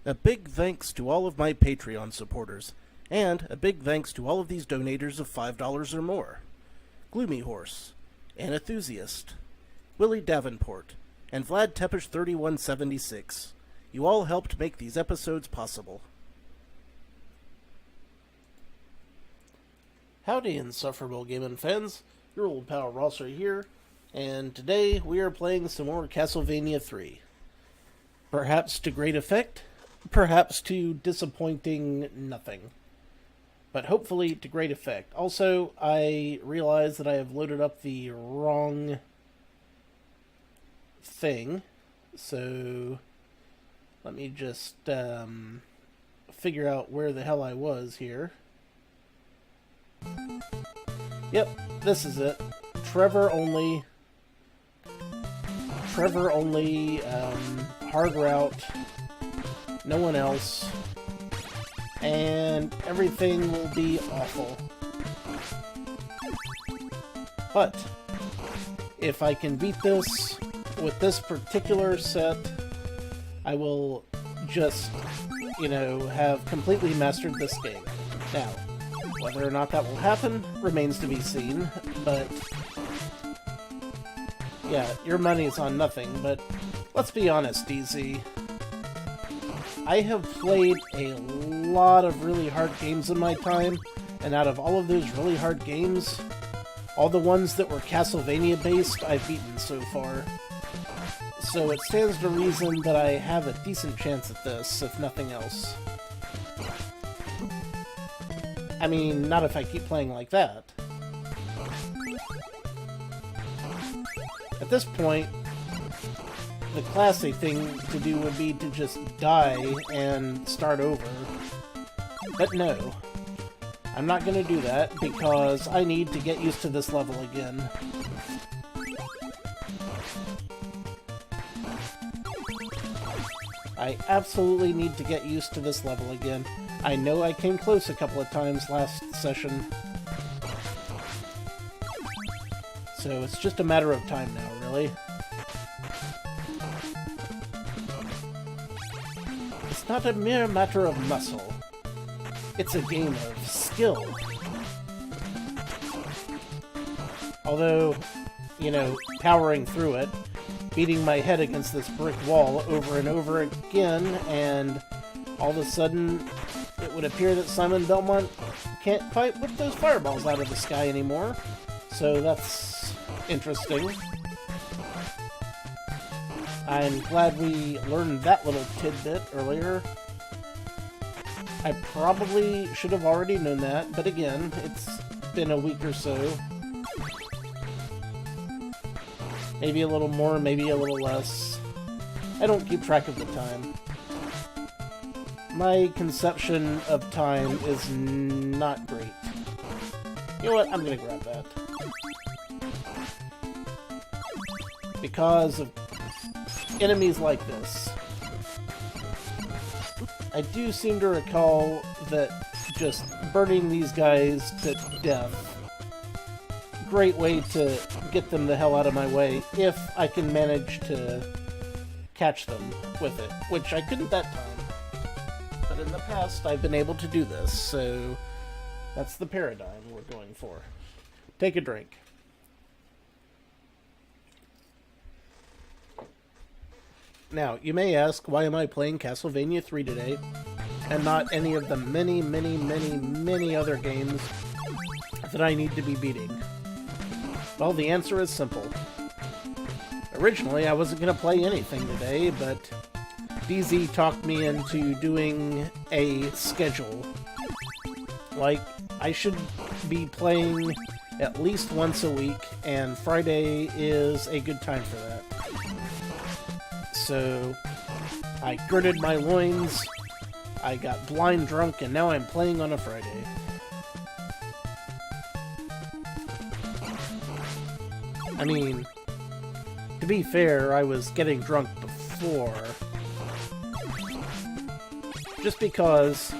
A big thanks to all of my Patreon supporters, and a big thanks to all of these donators of $5 or more. Gloomy Horse, An Enthusiast, Willie Davenport, and Vlad Tepish 3176. You all helped make these episodes possible. Howdy, insufferable gaming fans. Your old pal Rosser here, and today we are playing some more Castlevania 3. Perhaps to great effect, perhaps to disappointing nothing. But hopefully to great effect. Also, I realize that I have loaded up the wrong thing, so let me just figure out where the hell I was here. Yep, this is it. Trevor only, hard route, no one else, and everything will be awful. But if I can beat this with this particular set, I will just, have completely mastered this game. Now, whether or not that will happen remains to be seen, but yeah, your money's on nothing, but let's be honest, DZ. I have played a lot of really hard games in my time, and out of all of those really hard games, all the ones that were Castlevania based, I've beaten so far. So it stands to reason that I have a decent chance at this, if nothing else. I mean, not if I keep playing like that. At this point, the classy thing to do would be to just die and start over. But no. I'm not going to do that because I need to get used to this level again. I absolutely need to get used to this level again. I know I came close a couple of times last session. So it's just a matter of time now, really. It's not a mere matter of muscle. It's a game of skill. Although, powering through it, beating my head against this brick wall over and over again, and all of a sudden it would appear that Simon Belmont can't quite whip those fireballs out of the sky anymore. So that's interesting. I'm glad we learned that little tidbit earlier. I probably should have already known that, but again, it's been a week or so. Maybe a little more, maybe a little less. I don't keep track of the time. My conception of time is not great. You know what? I'm gonna grab that. Because of enemies like this. I do seem to recall that just burning these guys to death, great way to get them the hell out of my way if I can manage to catch them with it, which I couldn't that time. But in the past, I've been able to do this, so that's the paradigm we're going for. Take a drink. Now, you may ask, why am I playing Castlevania 3 today, and not any of the many, many, many, many other games that I need to be beating? Well, the answer is simple. Originally, I wasn't going to play anything today, but DZ talked me into doing a schedule. Like, I should be playing at least once a week, and Friday is a good time for that. So, I girded my loins, I got blind drunk, and now I'm playing on a Friday. I mean, to be fair, I was getting drunk before. Just because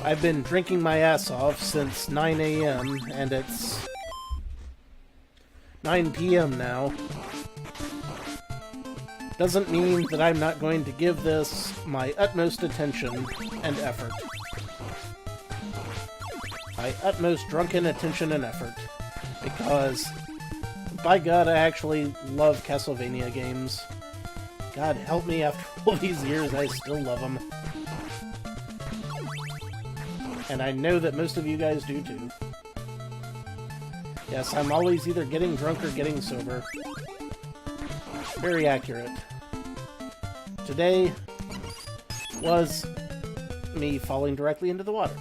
I've been drinking my ass off since 9 a.m. and it's 9 p.m. now. doesn't mean that I'm not going to give this my utmost attention and effort. My utmost drunken attention and effort. Because, by God, I actually love Castlevania games. God help me, after all these years, I still love them. And I know that most of you guys do too. Yes, I'm always either getting drunk or getting sober. Very accurate. Today was me falling directly into the water.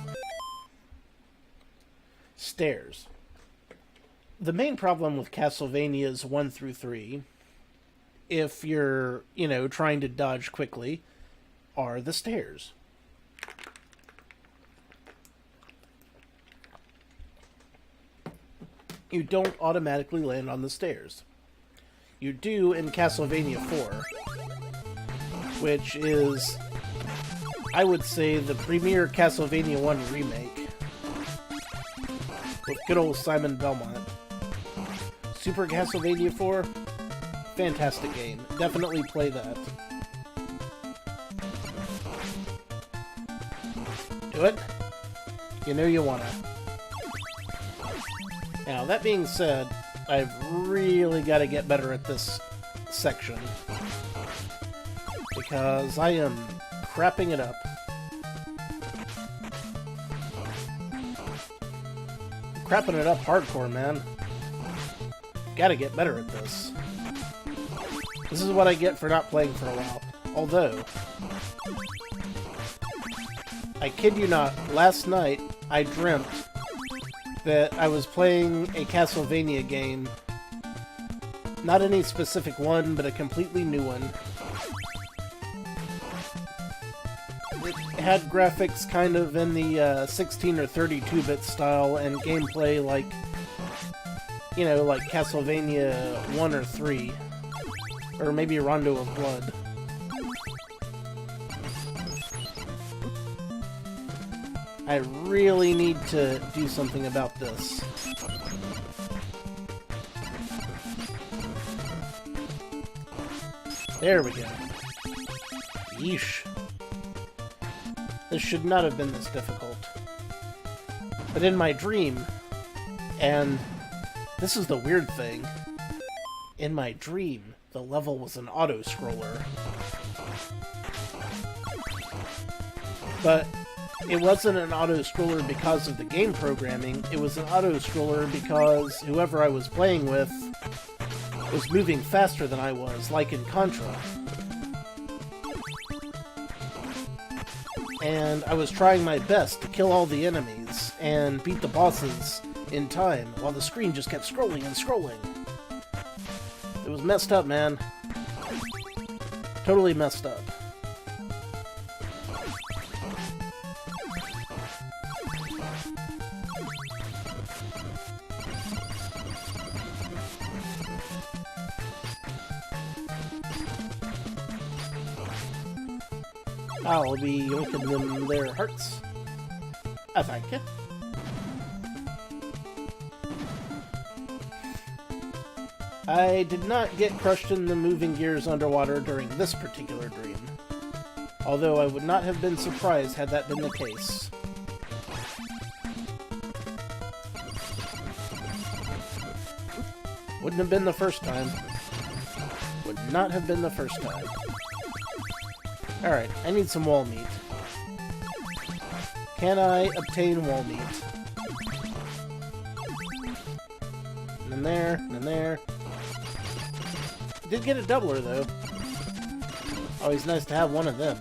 Stairs. The main problem with Castlevanias 1 through 3, if you're, trying to dodge quickly, are the stairs. You don't automatically land on the stairs. You do in Castlevania 4, which is, I would say, the premier Castlevania 1 remake, with good old Simon Belmont. Super Castlevania 4, fantastic game. Definitely play that. Do it? You know you wanna. Now, that being said, I've really got to get better at this section. Because I am crapping it up. Crapping it up hardcore, man. Gotta get better at this. This is what I get for not playing for a while. Although, I kid you not, last night I dreamt that I was playing a Castlevania game. Not any specific one, but a completely new one. It had graphics kind of in the 16 or 32-bit style, and gameplay like, like Castlevania 1 or 3. Or maybe Rondo of Blood. I really need to do something about this. There we go. Yeesh. This should not have been this difficult. But in my dream, and this is the weird thing, in my dream, the level was an auto-scroller. But it wasn't an auto-scroller because of the game programming, it was an auto-scroller because whoever I was playing with was moving faster than I was, like in Contra. And I was trying my best to kill all the enemies and beat the bosses in time, while the screen just kept scrolling and scrolling. It was messed up, man. Totally messed up. I'll be yoinking them their hearts. I thank you. I did not get crushed in the moving gears underwater during this particular dream. Although I would not have been surprised had that been the case. Wouldn't have been the first time. Would not have been the first time. Alright, I need some wall meat. Can I obtain wall meat? And then there, and then there. Did get a doubler, though. Always nice to have one of them.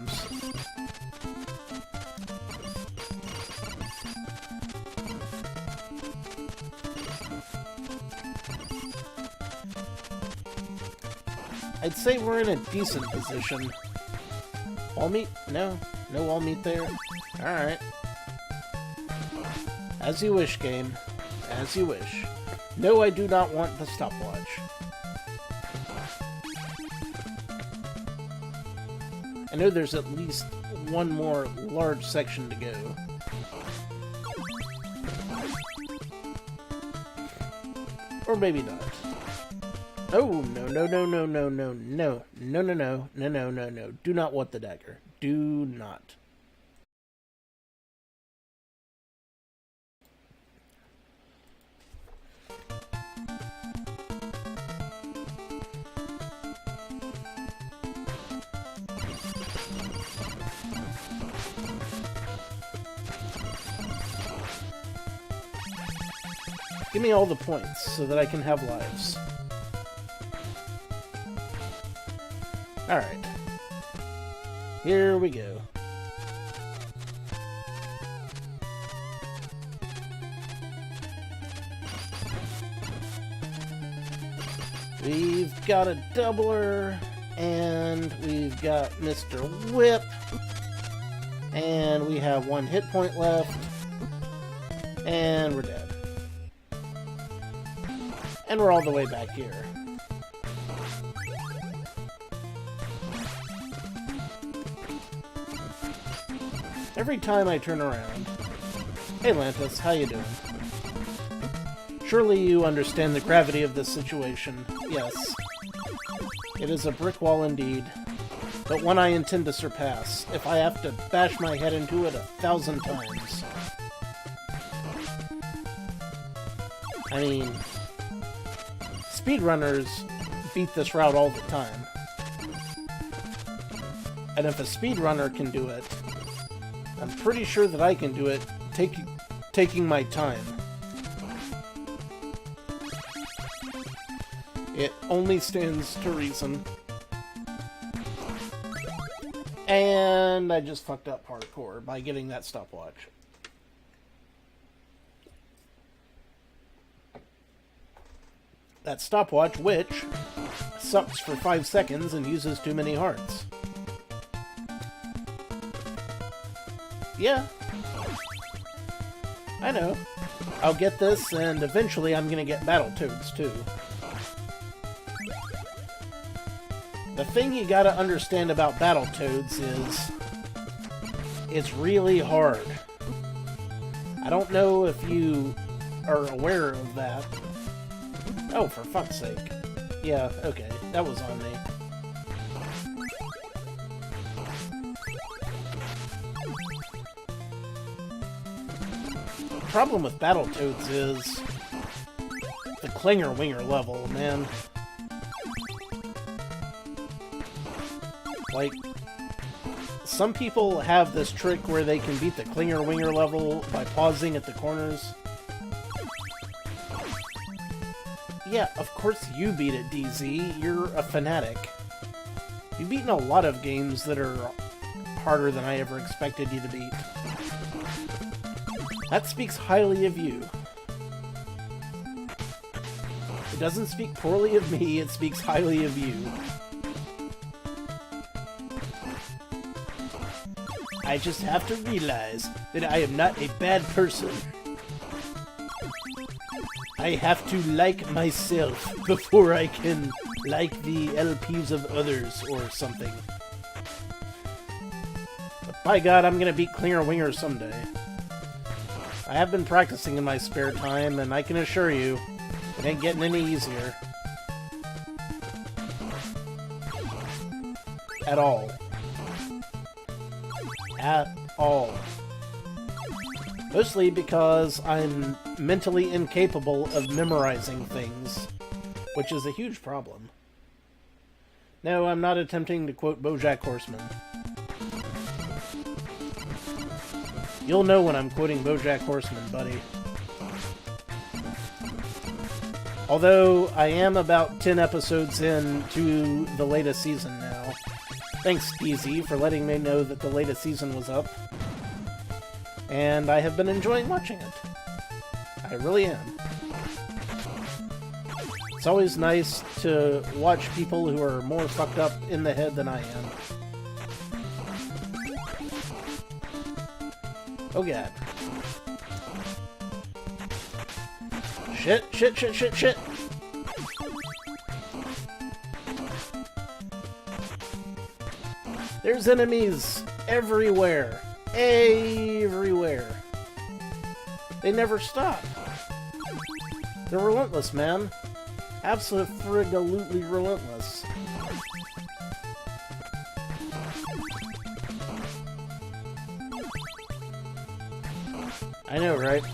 I'd say we're in a decent position. Wall meat? No. No wall meat there. Alright. As you wish, game. As you wish. No, I do not want the stopwatch. I know there's at least one more large section to go. Or maybe not. Oh, no, no, no, no, no, no, no, no, no, no, no, no, no, no. Do not want the dagger. Do not. Give me all the points so that I can have lives. Alright. Here we go. We've got a doubler, and we've got Mr. Whip, and we have 1 hit point left, and we're dead. And we're all the way back here. Every time I turn around... Hey Lantis, how you doing? Surely you understand the gravity of this situation. Yes. It is a brick wall indeed, but one I intend to surpass, if I have to bash my head into it 1,000 times. I mean... speedrunners beat this route all the time. And if a speedrunner can do it, I'm pretty sure that I can do it taking my time. It only stands to reason. And I just fucked up hardcore by getting that stopwatch. That stopwatch, which sucks for 5 seconds and uses too many hearts. Yeah. I know. I'll get this, and eventually I'm gonna get Battletoads, too. The thing you gotta understand about Battletoads is... it's really hard. I don't know if you are aware of that. Oh, for fuck's sake. Yeah, okay. That was on me. The problem with Battletoads is... the Clinger-Winger level, man. Like, some people have this trick where they can beat the Clinger-Winger level by pausing at the corners. Yeah, of course you beat it, DZ. You're a fanatic. You've beaten a lot of games that are harder than I ever expected you to beat. That speaks highly of you. It doesn't speak poorly of me, it speaks highly of you. I just have to realize that I am not a bad person. I have to like myself before I can like the LPs of others or something. But by God, I'm gonna beat Clinger-Winger someday. I have been practicing in my spare time, and I can assure you, it ain't getting any easier. At all. At all. Mostly because I'm mentally incapable of memorizing things, which is a huge problem. No, I'm not attempting to quote BoJack Horseman. You'll know when I'm quoting BoJack Horseman, buddy. Although, I am about 10 episodes in to the latest season now. Thanks, DZ, for letting me know that the latest season was up. And I have been enjoying watching it. I really am. It's always nice to watch people who are more fucked up in the head than I am. Oh god. Shit, shit, shit, shit, shit! There's enemies everywhere. Everywhere. They never stop. They're relentless, man. Absolutely relentless. I know, right?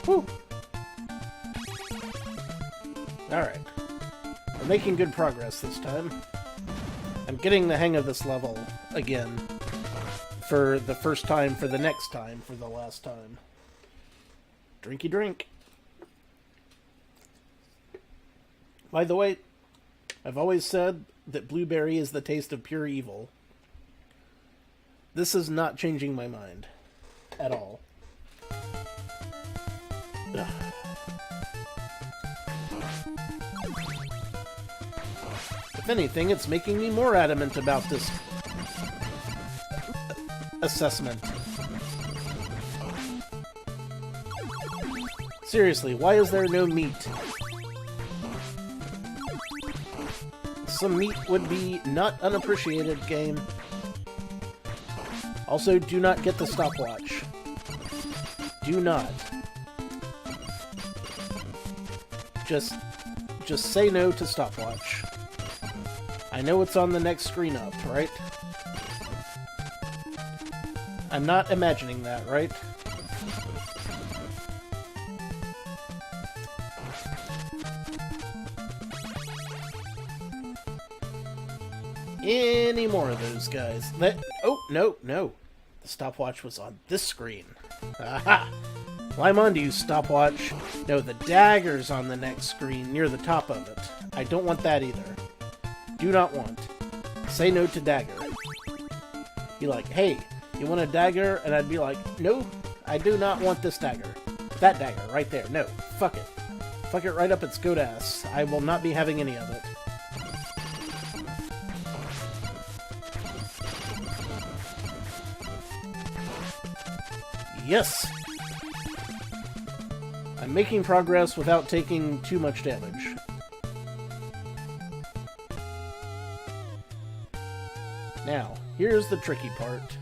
Whew. Alright. We're making good progress this time. I'm getting the hang of this level again. For the first time, for the next time, for the last time. Drinky drink. By the way, I've always said that blueberry is the taste of pure evil. This is not changing my mind. At all. Ugh. If anything, it's making me more adamant about this assessment. Seriously, why is there no meat? Some meat would be not unappreciated, game. Also, do not get the stopwatch. Do not. Just say no to stopwatch. I know it's on the next screen up, right? I'm not imagining that, right? Any more of those guys? Oh, no. The stopwatch was on this screen. Aha! Climb onto you, stopwatch. No, the dagger's on the next screen, near the top of it. I don't want that either. Do not want. Say no to dagger. Be like, hey, you want a dagger? And I'd be like, no, I do not want this dagger. That dagger, right there. No, fuck it. Fuck it right up its goat ass. I will not be having any of it. Yes! I'm making progress without taking too much damage. Now, here's the tricky part.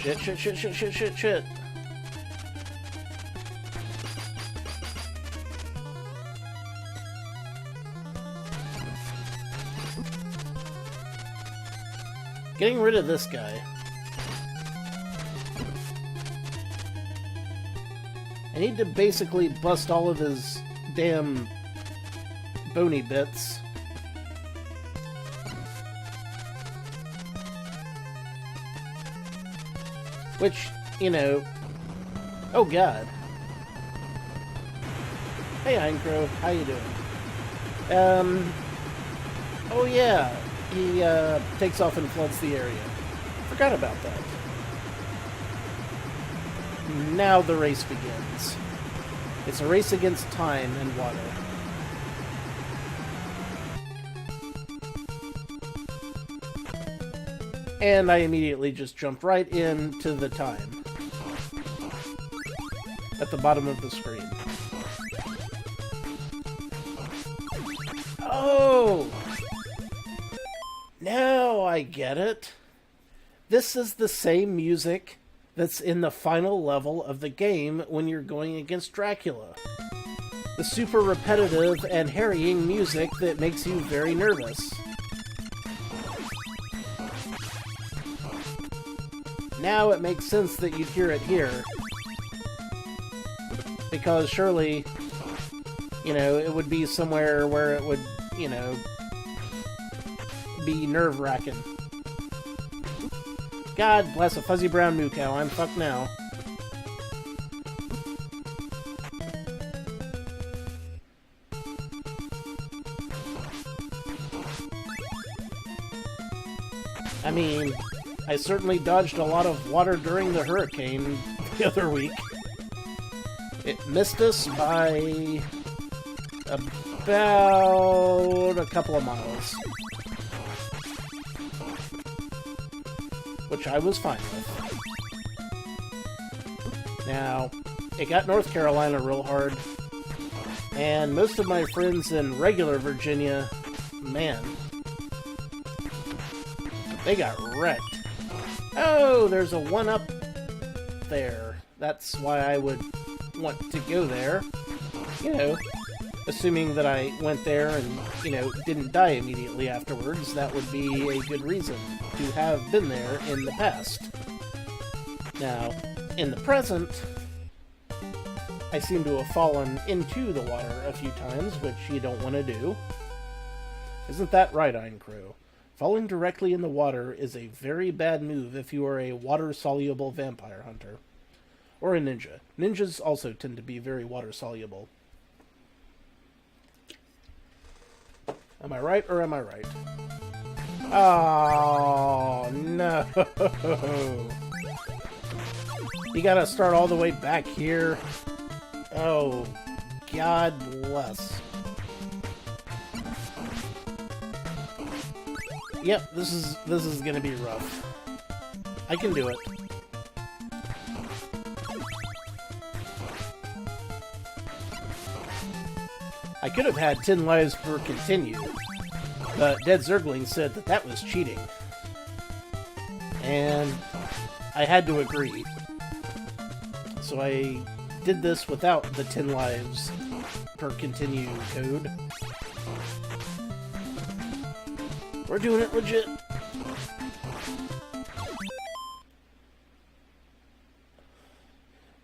Shit. Getting rid of this guy. I need to basically bust all of his damn bony bits. Which, you know... Oh god. Hey Einecrow, how you doing? Oh yeah, he takes off and floods the area. Forgot about that. Now the race begins. It's a race against time and water. And I immediately just jumped right into the time. At the bottom of the screen. Oh! Now I get it. This is the same music that's in the final level of the game when you're going against Dracula. The super repetitive and harrying music that makes you very nervous. Now it makes sense that you'd hear it here. Because surely, you know, it would be somewhere where it would, you know, be nerve-wracking. God bless a fuzzy brown moo cow. I'm fucked now. I mean, I certainly dodged a lot of water during the hurricane the other week. It missed us by about a couple of miles. Which I was fine with. Now, it got North Carolina real hard, and most of my friends in regular Virginia, man, They got wrecked. Oh, there's a one-up there. That's why I would want to go there. You know, assuming that I went there and, you know, didn't die immediately afterwards, that would be a good reason to have been there in the past. Now, in the present, I seem to have fallen into the water a few times, which you don't want to do. Isn't that right, Iron Crow? Falling directly in the water is a very bad move if you are a water-soluble vampire hunter. Or a ninja. Ninjas also tend to be very water-soluble. Am I right, or am I right? Oh, no! You gotta start all the way back here. Oh, God bless. Yep, this is gonna be rough. I can do it. I could have had 10 lives per continue, but Dead Zergling said that that was cheating. And I had to agree. So I did this without the 10 lives per continue code. We're doing it legit.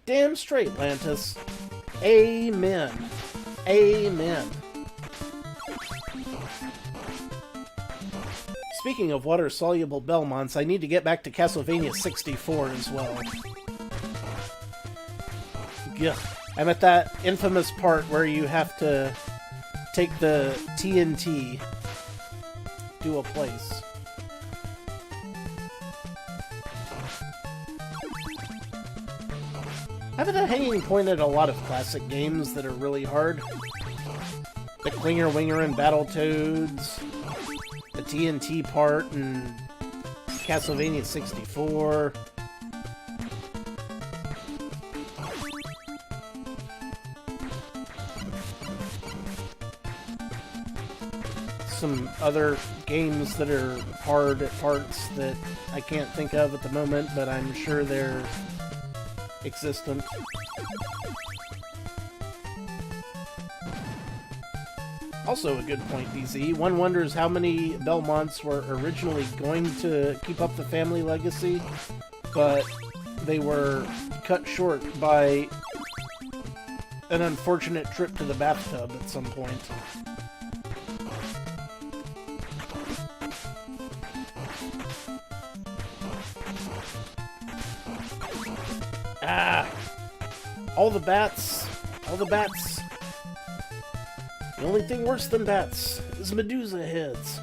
Damn straight, Lantis. Amen. Amen. Speaking of water-soluble Belmonts, I need to get back to Castlevania 64 as well. Gah. I'm at that infamous part where you have to take the TNT to a place. I've been a hanging point at a lot of classic games that are really hard. The Clinger Winger and Battletoads, the TNT part in Castlevania 64. Some other games that are hard at parts that I can't think of at the moment, but I'm sure they're existent. Also a good point, DZ. One wonders how many Belmonts were originally going to keep up the family legacy, but they were cut short by an unfortunate trip to the bathtub at some point. Ah! All the bats! All the bats! The only thing worse than bats is Medusa heads.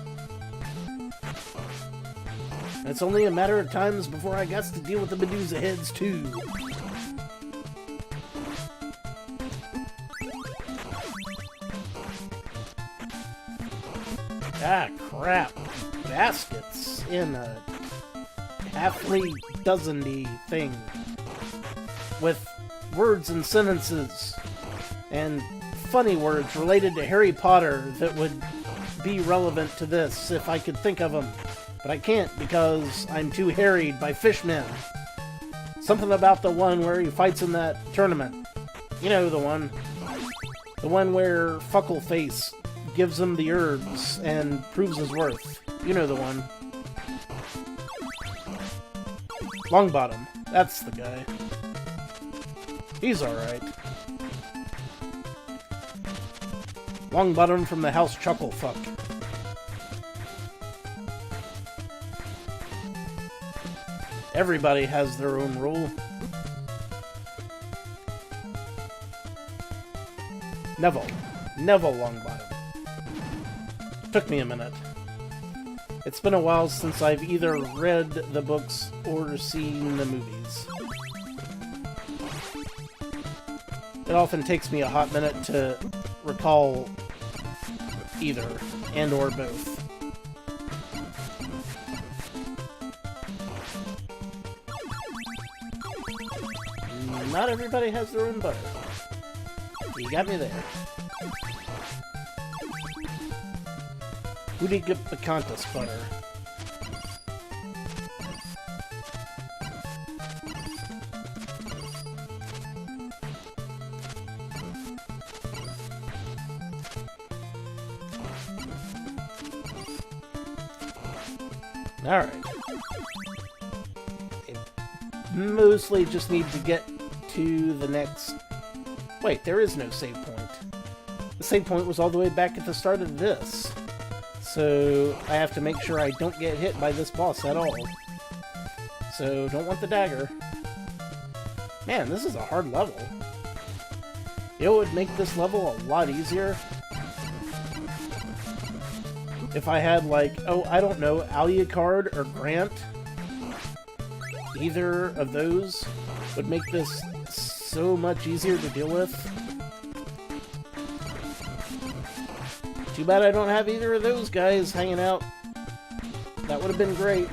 And it's only a matter of times before I got to deal with the Medusa heads too. Ah, crap. Baskets in a halfly dozen-y thing with words and sentences and funny words related to Harry Potter that would be relevant to this if I could think of them. But I can't because I'm too harried by fishmen. Something about the one where he fights in that tournament. You know the one. The one where Fuckleface gives him the herbs and proves his worth. You know the one. Longbottom. That's the guy. He's alright. Longbottom from the House Chucklefuck. Everybody has their own rule. Neville. Neville Longbottom. Took me a minute. It's been a while since I've either read the books or seen the movies. It often takes me a hot minute to recall either, and or both. Not everybody has their own butter. You got me there. Hootie Picantus butter. Alright. Mostly just need to get to the next... Wait, there is no save point. The save point was all the way back at the start of this. So I have to make sure I don't get hit by this boss at all. So don't want the dagger. Man, this is a hard level. It would make this level a lot easier if I had, like, oh, I don't know, Alucard or Grant. Either of those would make this so much easier to deal with. Too bad I don't have either of those guys hanging out. That would have been great.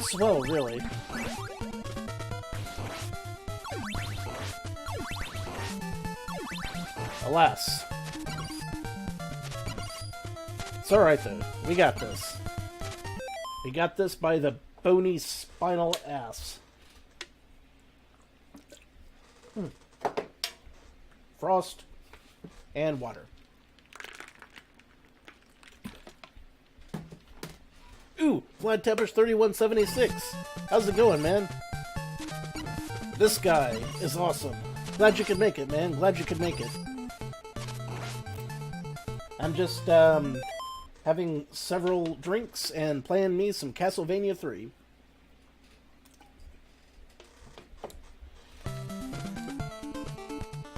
Swell, really. Alas. It's alright though. We got this. We got this by the bony spinal ass. Frost and water. Ooh, Vlad Tepper's 3176. How's it going, man? This guy is awesome. Glad you could make it, man. Glad you could make it. I'm just having several drinks and playing me some Castlevania 3.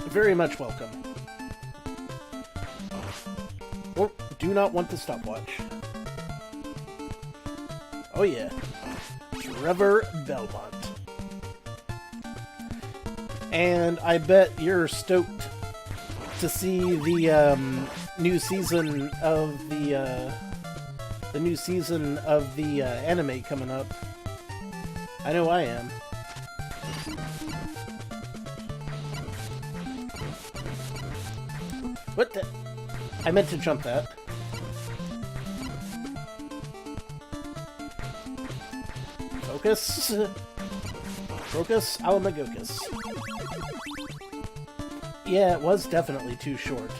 Very much welcome. Oh, do not want the stopwatch. Oh yeah. Trevor Belmont. And I bet you're stoked to see the new season of the anime coming up. I know I am. What the? I meant to jump that. Focus. Focus, Alamagocus. Yeah, it was definitely too short.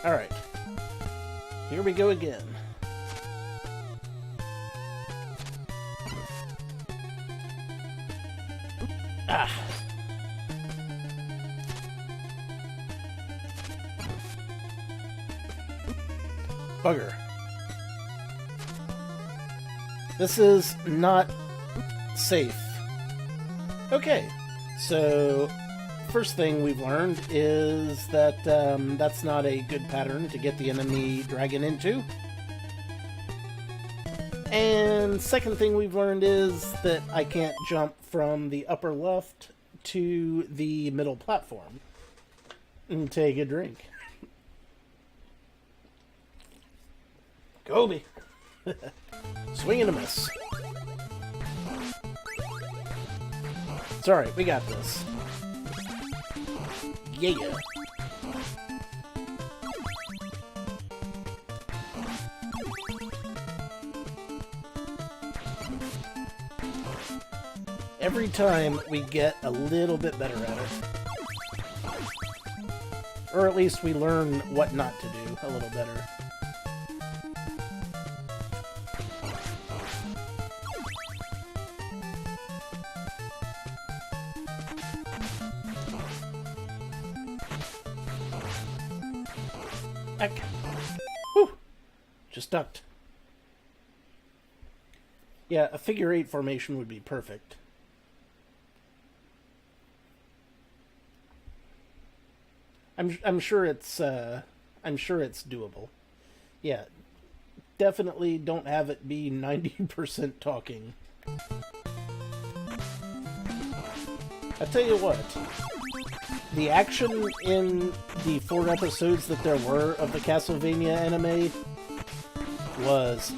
Alright. Here we go again. Ah. Bugger. This is not safe. Okay, so first thing we've learned is that that's not a good pattern to get the enemy dragon into. And second thing we've learned is that I can't jump from the upper left to the middle platform and take a drink. Gobi! Swing and a miss. It's alright, we got this. Yeah. Every time we get a little bit better at it. Or at least we learn what not to do a little better. Heck. Whew. Just ducked. Yeah, a figure 8 formation would be perfect. I'm sure it's doable. Yeah, definitely don't have it be 90% talking. I tell you what, the action in the 4 episodes that there were of the Castlevania anime was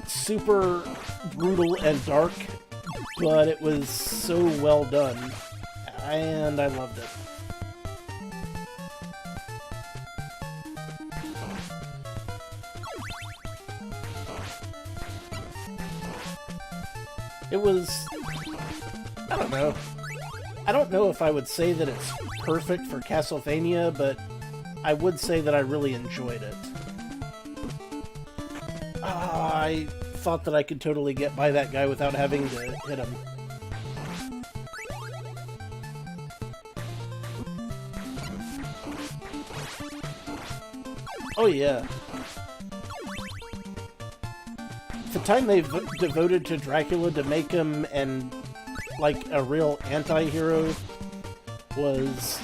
super brutal and dark, but it was so well done, and I loved it. It was, I don't know. I don't know if I would say that it's perfect for Castlevania, but I would say that I really enjoyed it. I thought that I could totally get by that guy without having to hit him. Oh yeah. The time they devoted to Dracula to make him like a real anti-hero was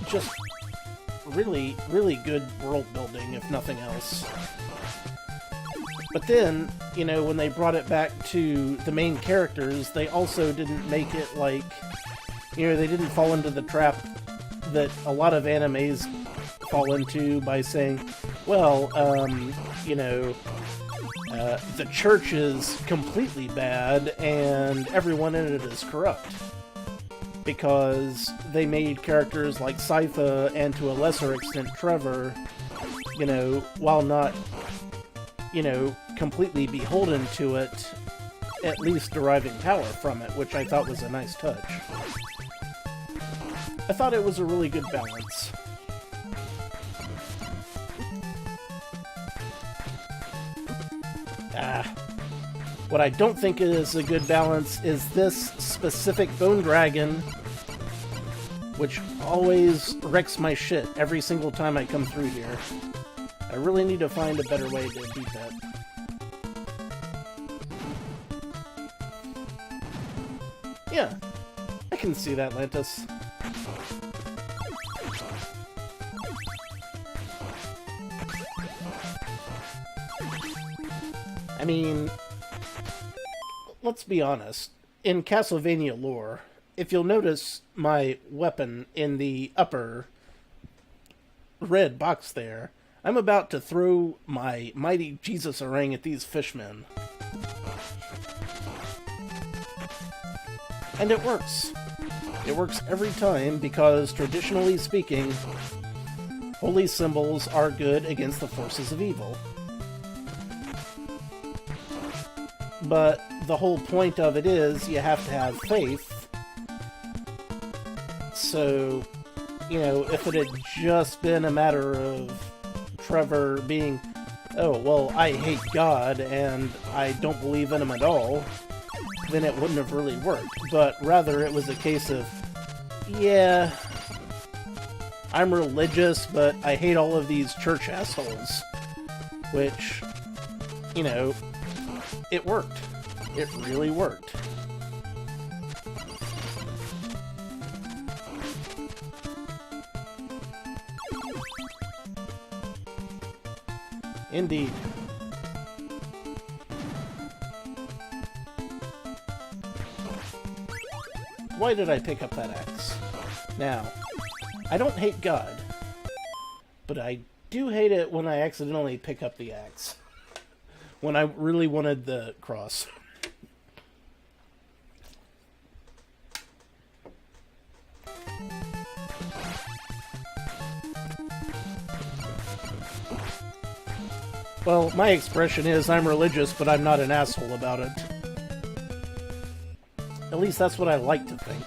just really, really good world building, if nothing else. But then, you know, when they brought it back to the main characters, they also didn't make it like, you know, they didn't fall into the trap that a lot of animes fall into by saying, well, you know, the church is completely bad and everyone in it is corrupt. Because they made characters like Sypha and to a lesser extent Trevor, you know, while not, you know, completely beholden to it, at least deriving power from it, which I thought was a nice touch. I thought it was a really good balance. What I don't think is a good balance is this specific Bone Dragon, which always wrecks my shit every single time I come through here. I really need to find a better way to beat that. Yeah, I can see that, Lantis. I mean, let's be honest. In Castlevania lore, if you'll notice my weapon in the upper red box there, I'm about to throw my mighty Jesus Orang at these fishmen. And it works. It works every time because, traditionally speaking, holy symbols are good against the forces of evil. But the whole point of it is you have to have faith. So, you know, if it had just been a matter of Trevor being, oh, well, I hate God and I don't believe in him at all, then it wouldn't have really worked. But rather it was a case of, yeah, I'm religious, but I hate all of these church assholes. Which, you know, it worked. It really worked. Indeed. Why did I pick up that axe? Now, I don't hate God, but I do hate it when I accidentally pick up the axe. When I really wanted the cross. Well, my expression is, I'm religious, but I'm not an asshole about it. At least that's what I like to think.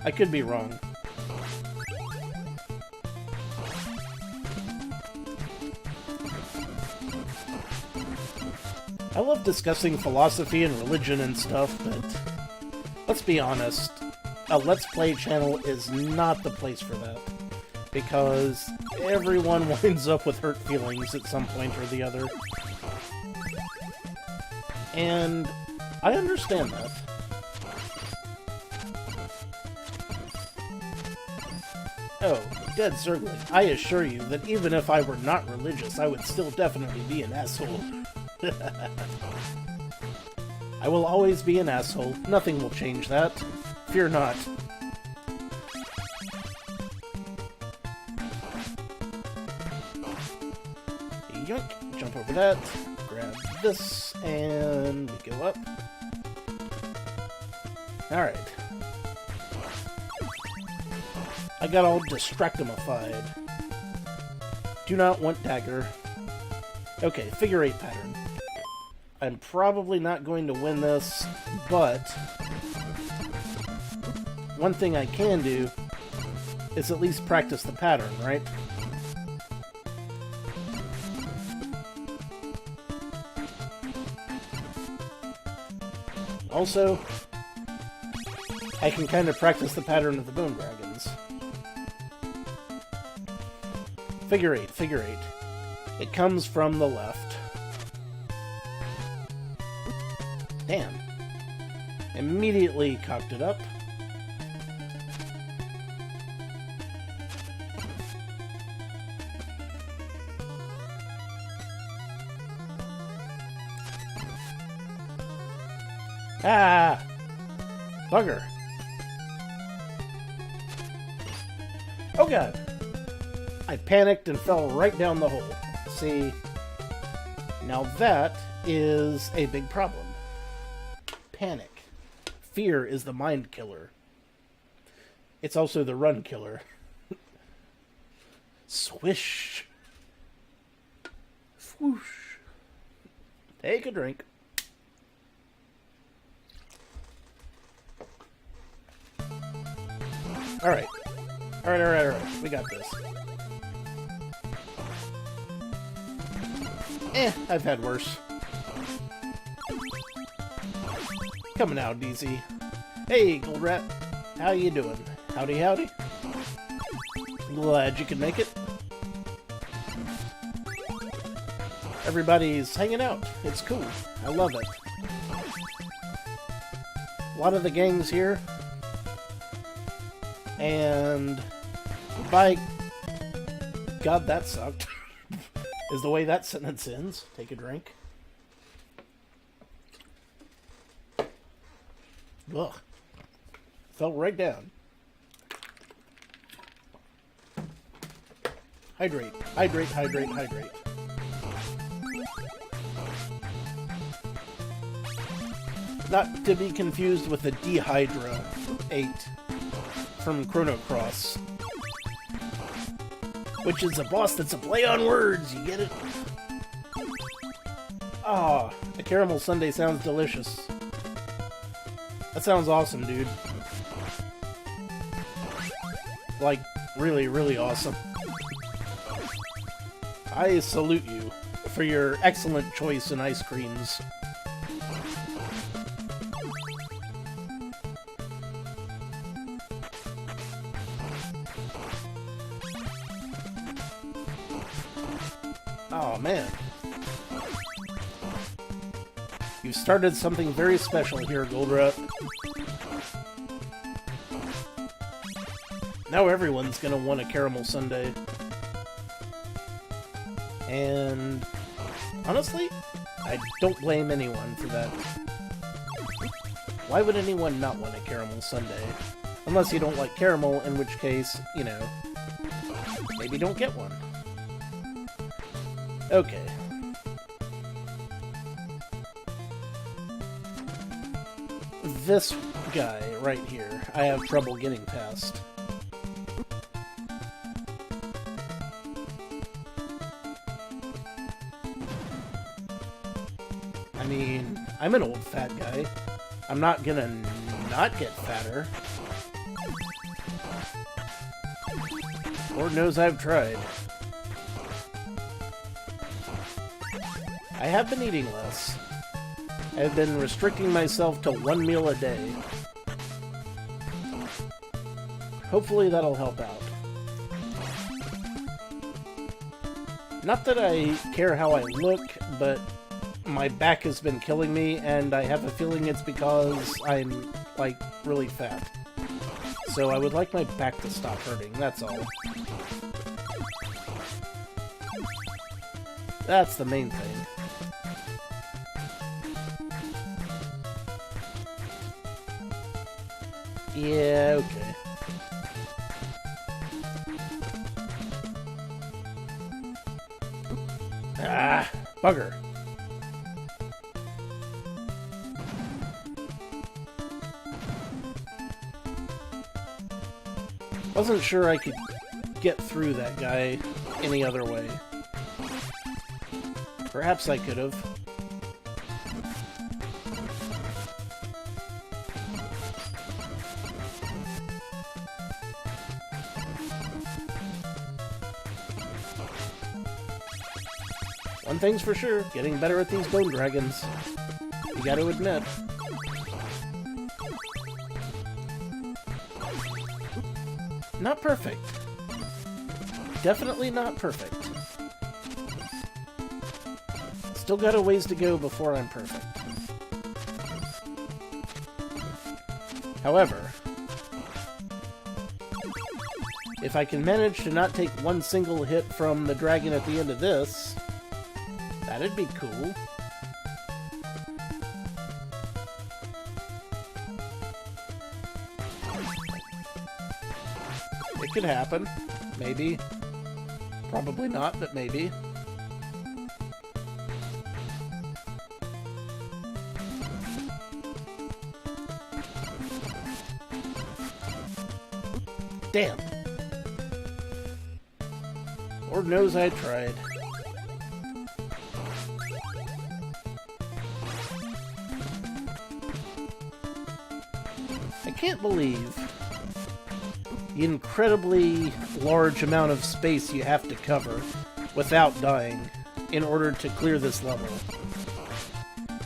I could be wrong. I love discussing philosophy and religion and stuff, but let's be honest, a Let's Play channel is not the place for that. Because everyone winds up with hurt feelings at some point or the other. And I understand that. Oh, Dead Zergling, I assure you that even if I were not religious, I would still definitely be an asshole. I will always be an asshole. Nothing will change that. Fear not. Yoink. Jump over that. Grab this, and we go up. Alright. I got all distractimified. Do not want dagger. Okay, figure 8 pattern. I'm probably not going to win this, but one thing I can do is at least practice the pattern, right? Also, I can kind of practice the pattern of the Bone Dragons. Figure 8, figure 8. It comes from the left. Damn. Immediately cocked it up. Ah! Bugger. Oh god. I panicked and fell right down the hole. See, now that is a big problem. Panic. Fear is the mind killer. It's also the run killer. Swish. Swoosh. Take a drink. Alright. Alright. We got this. I've had worse. Coming out easy. Hey, Gold Rat. How you doing? Howdy, howdy. Glad you could make it. Everybody's hanging out. It's cool. I love it. A lot of the gang's here. And by God, that sucked. Is the way that sentence ends. Take a drink. Ugh. Fell right down. Hydrate. Hydrate, hydrate, hydrate. Not to be confused with the Dehydra 8 from Chrono Cross. Which is a boss that's a play on words, you get it? Ah, a caramel sundae sounds delicious. That sounds awesome, dude. Like, really, really awesome. I salute you for your excellent choice in ice creams. Oh, man. You've started something very special here, Goldrat. Now everyone's gonna want a caramel sundae. And honestly, I don't blame anyone for that. Why would anyone not want a caramel sundae? Unless you don't like caramel, in which case, you know, maybe don't get one. Okay. This guy right here, I have trouble getting past. I mean, I'm an old fat guy. I'm not gonna not get fatter. Lord knows I've tried. I have been eating less. I've been restricting myself to 1 meal a day. Hopefully that'll help out. Not that I care how I look, but my back has been killing me, and I have a feeling it's because I'm, like, really fat. So I would like my back to stop hurting, that's all. That's the main thing. Yeah, okay. Ah, bugger. Wasn't sure I could get through that guy any other way. Perhaps I could have. One thing's for sure, getting better at these bone dragons. You gotta admit. Not perfect. Definitely not perfect. Still got a ways to go before I'm perfect. However, if I can manage to not take one single hit from the dragon at the end of this, that'd be cool. It could happen. Maybe. Probably not, but maybe. Damn. Lord knows I tried. I can't believe the incredibly large amount of space you have to cover without dying in order to clear this level.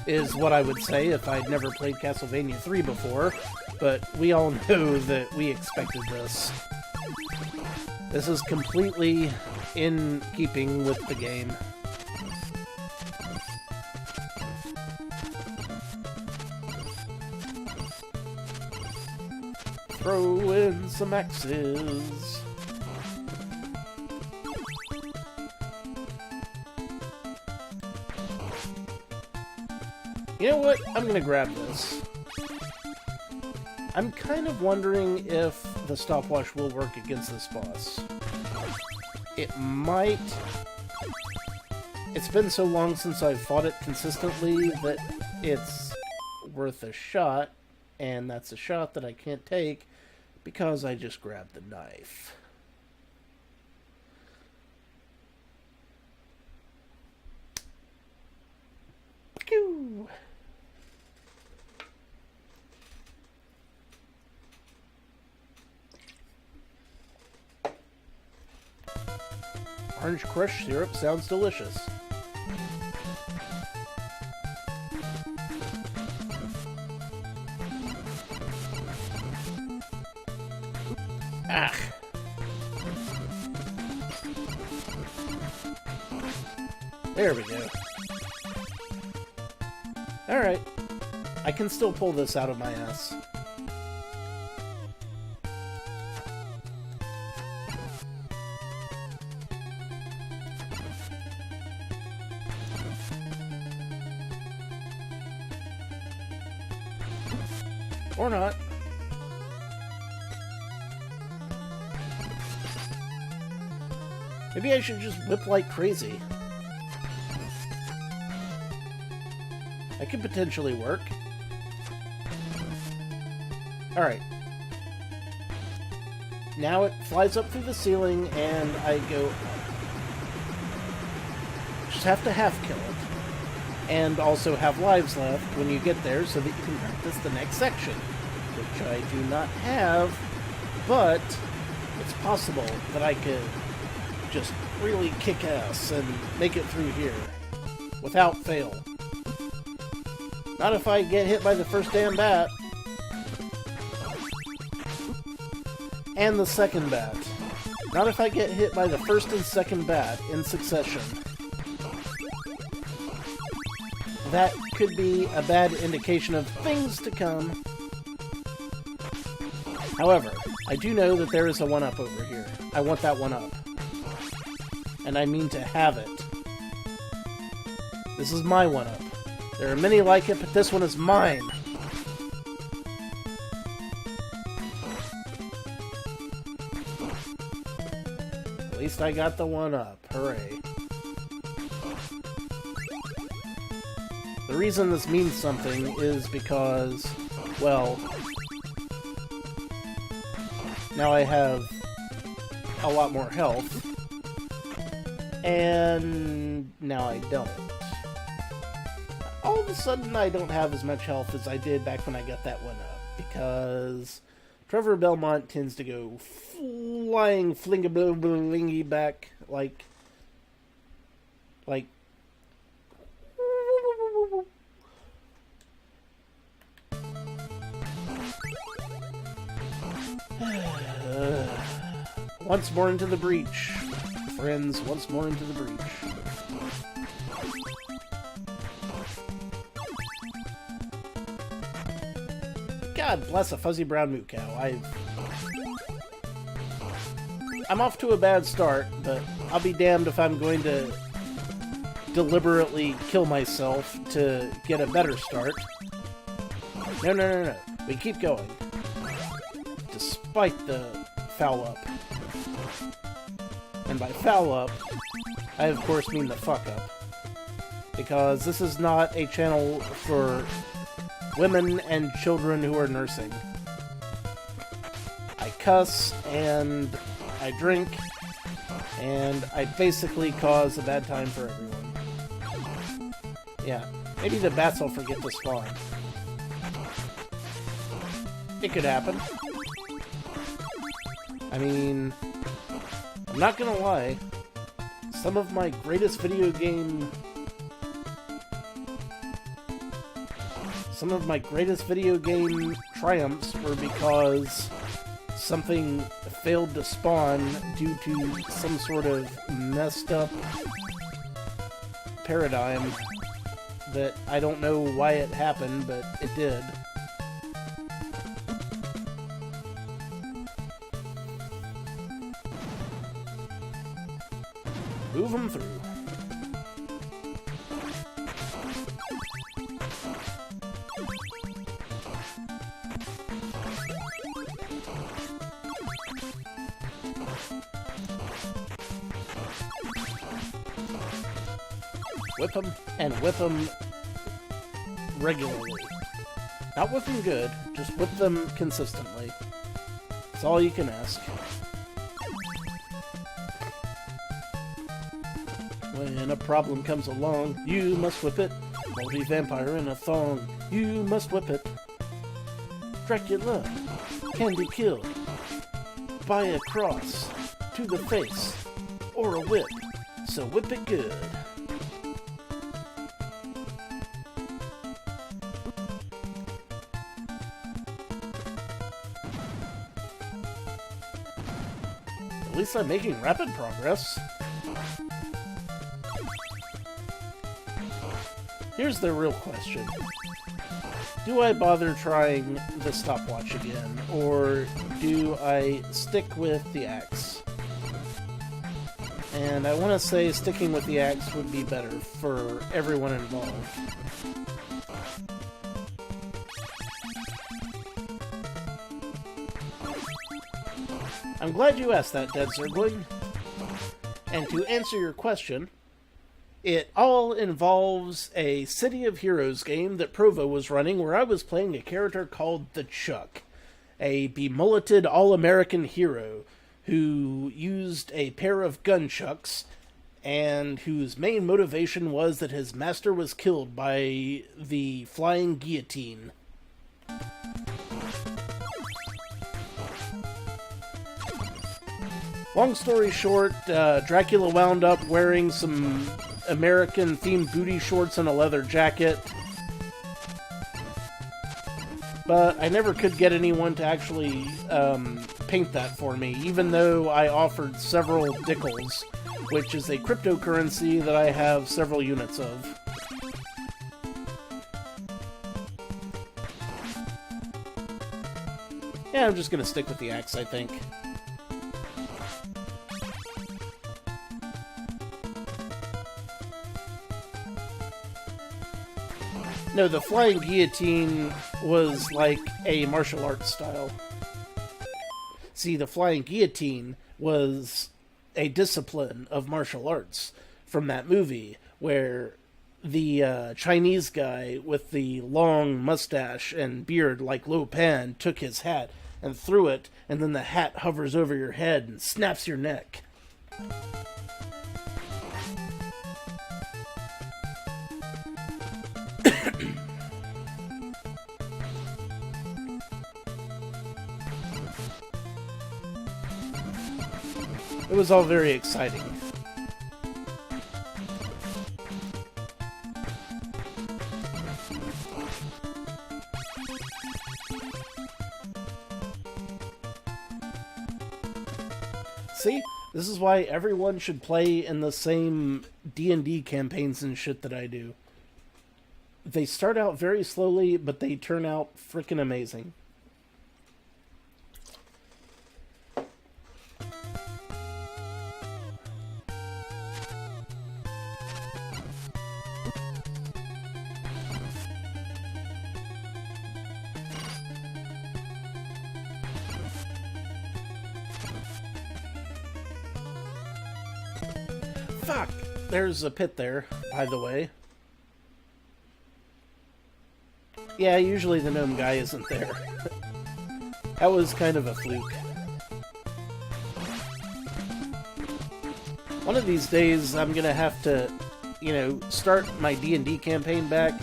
Is what I would say if I'd never played Castlevania 3 before, but we all know that we expected this. This is completely in keeping with the game. Throw in some axes. You know what? I'm gonna grab this. I'm kind of wondering if the stopwatch will work against this boss. It might. It's been so long since I've fought it consistently that it's worth a shot, and that's a shot that I can't take because I just grabbed the knife. Pew! Orange crush syrup sounds delicious. Ah. There we go. Alright. I can still pull this out of my ass. Or not. Maybe I should just whip like crazy. That could potentially work. Alright. Now it flies up through the ceiling and I go up. Just have to half kill it. And also have lives left when you get there so that you can practice the next section, which I do not have, but it's possible that I could just really kick ass and make it through here without fail. Not if I get hit by the first damn bat. And the second bat. Not if I get hit by the first and second bat in succession. That could be a bad indication of things to come. However, I do know that there is a 1-up over here. I want that 1-up. And I mean to have it. This is my 1-up. There are many like it, but this one is mine. At least I got the 1-up. Hooray. The reason this means something is because, well, now I have a lot more health, and now I don't. All of a sudden, I don't have as much health as I did back when I got that 1-up, because Trevor Belmont tends to go flying flingy back like Once more into the breach. Friends, once more into the breach. God bless a fuzzy brown moo cow. I'm off to a bad start, but I'll be damned if I'm going to deliberately kill myself to get a better start. No. We keep going. Despite the foul up. And by foul up, I of course mean the fuck up. Because this is not a channel for women and children who are nursing. I cuss, and I drink, and I basically cause a bad time for everyone. Yeah, maybe the bats will forget to spawn. It could happen. I mean, I'm not gonna lie, some of my greatest video game triumphs were because something failed to spawn due to some sort of messed up paradigm that I don't know why it happened, but it did. Move them through. Whip them, and whip them regularly. Not whip them good, just whip them consistently. That's all you can ask. When a problem comes along, you must whip it. Multi-vampire in a thong, you must whip it. Dracula can be killed by a cross to the face or a whip, so whip it good. At least I'm making rapid progress. Here's the real question. Do I bother trying the stopwatch again, or do I stick with the axe? And I want to say sticking with the axe would be better for everyone involved. I'm glad you asked that, Dead Zergling. And to answer your question, it all involves a City of Heroes game that Provo was running where I was playing a character called the Chuck, a bemulleted all-American hero who used a pair of gunchucks and whose main motivation was that his master was killed by the flying guillotine. Long story short, Dracula wound up wearing some American-themed booty shorts and a leather jacket. But I never could get anyone to actually paint that for me, even though I offered several dickles, which is a cryptocurrency that I have several units of. Yeah, I'm just gonna stick with the axe, I think. No, the flying guillotine was like a martial arts style. See, the flying guillotine was a discipline of martial arts from that movie, where the Chinese guy with the long mustache and beard like Lo Pan took his hat and threw it, and then the hat hovers over your head and snaps your neck. It was all very exciting. See? This is why everyone should play in the same D&D campaigns and shit that I do. They start out very slowly, but they turn out freaking amazing. Fuck! There's a pit there, by the way. Yeah, usually the gnome guy isn't there. That was kind of a fluke. One of these days, I'm gonna have to, you know, start my D&D campaign back,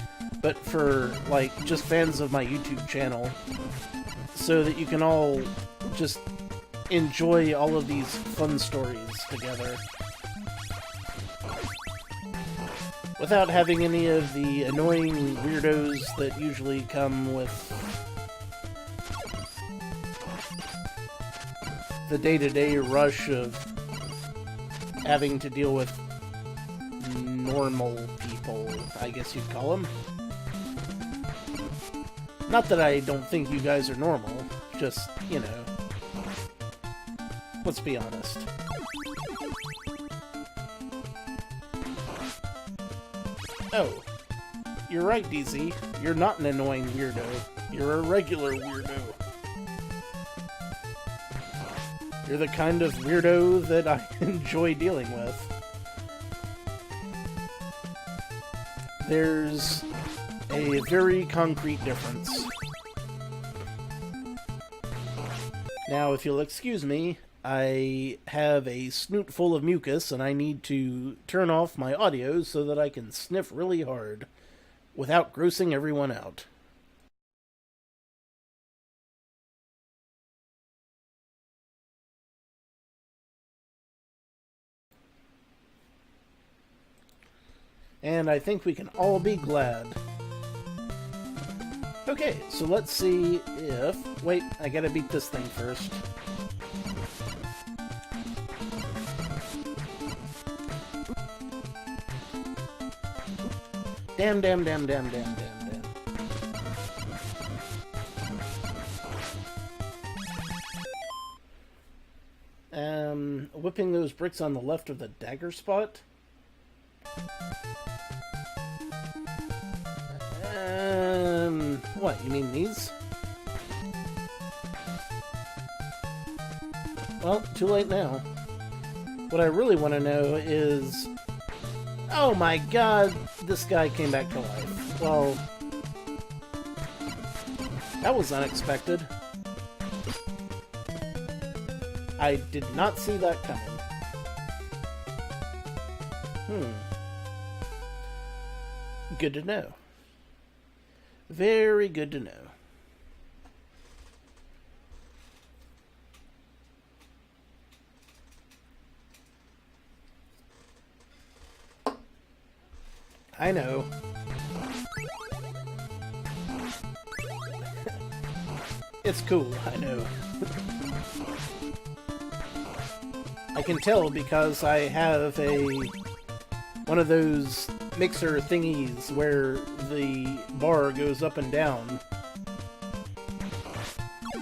but for, like, just fans of my YouTube channel, so that you can all just enjoy all of these fun stories together. Without having any of the annoying weirdos that usually come with the day-to-day rush of having to deal with normal people, I guess you'd call them. Not that I don't think you guys are normal, just, you know, let's be honest. Oh, you're right, DZ. You're not an annoying weirdo. You're a regular weirdo. You're the kind of weirdo that I enjoy dealing with. There's a very concrete difference. Now, if you'll excuse me, I have a snoot full of mucus, and I need to turn off my audio so that I can sniff really hard without grossing everyone out. And I think we can all be glad. Okay, so let's see if... Wait, I gotta beat this thing first. Damn. Whipping those bricks on the left of the dagger spot. What, you mean these? Well, too late now. What I really want to know is... Oh my god, this guy came back to life. Well, that was unexpected. I did not see that coming. Good to know. Very good to know. I know. It's cool, I know. I can tell because I have one of those mixer thingies where the bar goes up and down.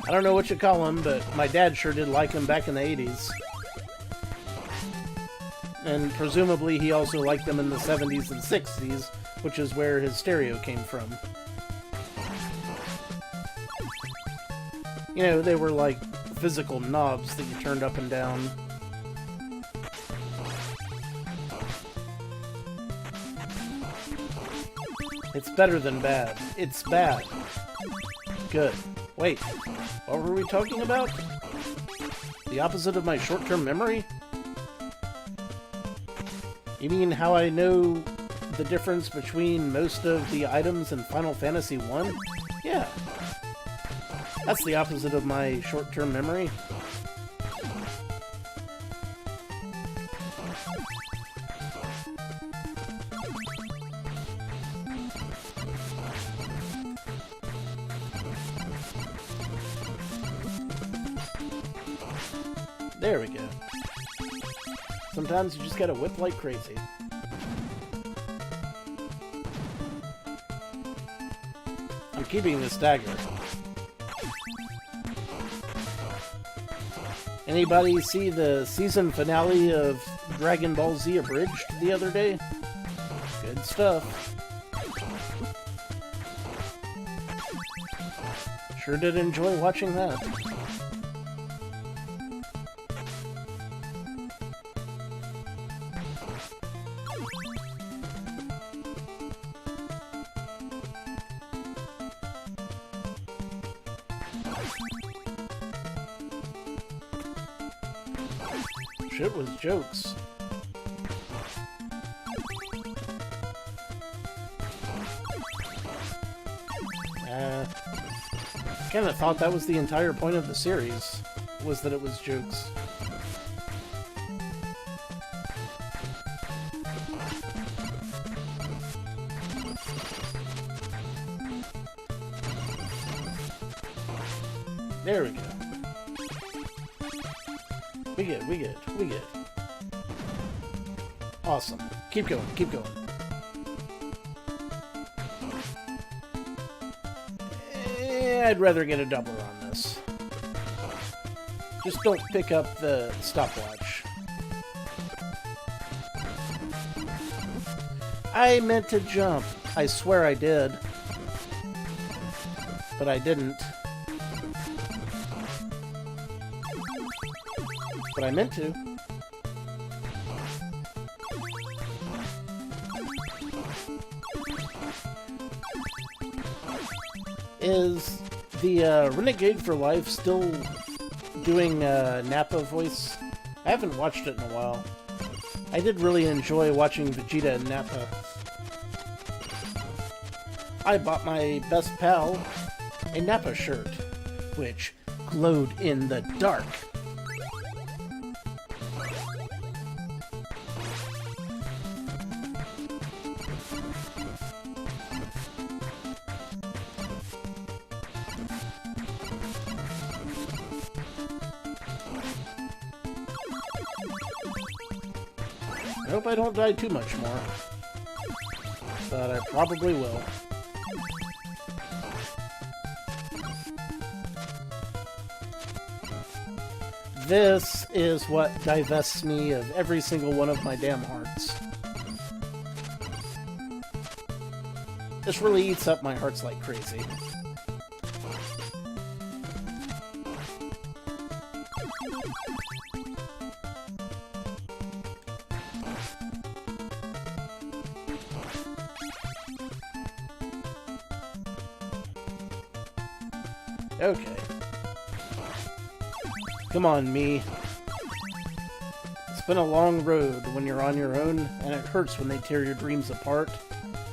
I don't know what you call them, but my dad sure did like them back in the 80s. And presumably he also liked them in the 70s and 60s, which is where his stereo came from. You know, they were like physical knobs that you turned up and down. It's better than bad. It's bad. Good. Wait, what were we talking about? The opposite of my short-term memory? You mean how I know the difference between most of the items in Final Fantasy 1? Yeah. That's the opposite of my short-term memory. There we go. Sometimes you just gotta whip like crazy. I'm keeping this dagger. Anybody see the season finale of Dragon Ball Z Abridged the other day? Good stuff. Sure did enjoy watching that. Shit was jokes. I kind of thought that was the entire point of the series, was that it was jokes. There we go. We good. Awesome. Keep going. I'd rather get a doubler on this. Just don't pick up the stopwatch. I meant to jump. I swear I did. But I didn't. But I meant to. Is the Renegade for Life still doing Nappa voice? I haven't watched it in a while. I did really enjoy watching Vegeta and Nappa. I bought my best pal a Nappa shirt, which glowed in the dark. I hope I don't die too much more, but I probably will. This is what divests me of every single one of my damn hearts. This really eats up my hearts like crazy. Okay. Come on, me. It's been a long road when you're on your own, and it hurts when they tear your dreams apart,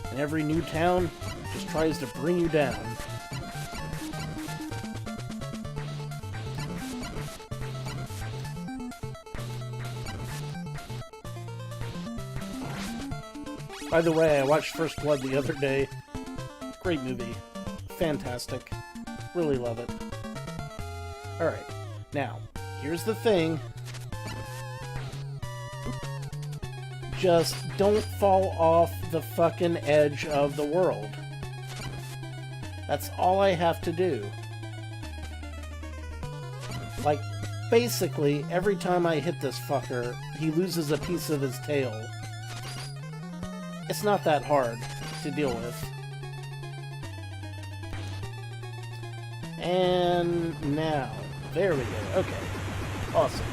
and every new town just tries to bring you down. By the way, I watched First Blood the other day. Great movie. Fantastic. Really love it. Alright, now, here's the thing. Just don't fall off the fucking edge of the world. That's all I have to do. Like, basically, every time I hit this fucker, he loses a piece of his tail. It's not that hard to deal with. And now, there we go. Okay. Awesome.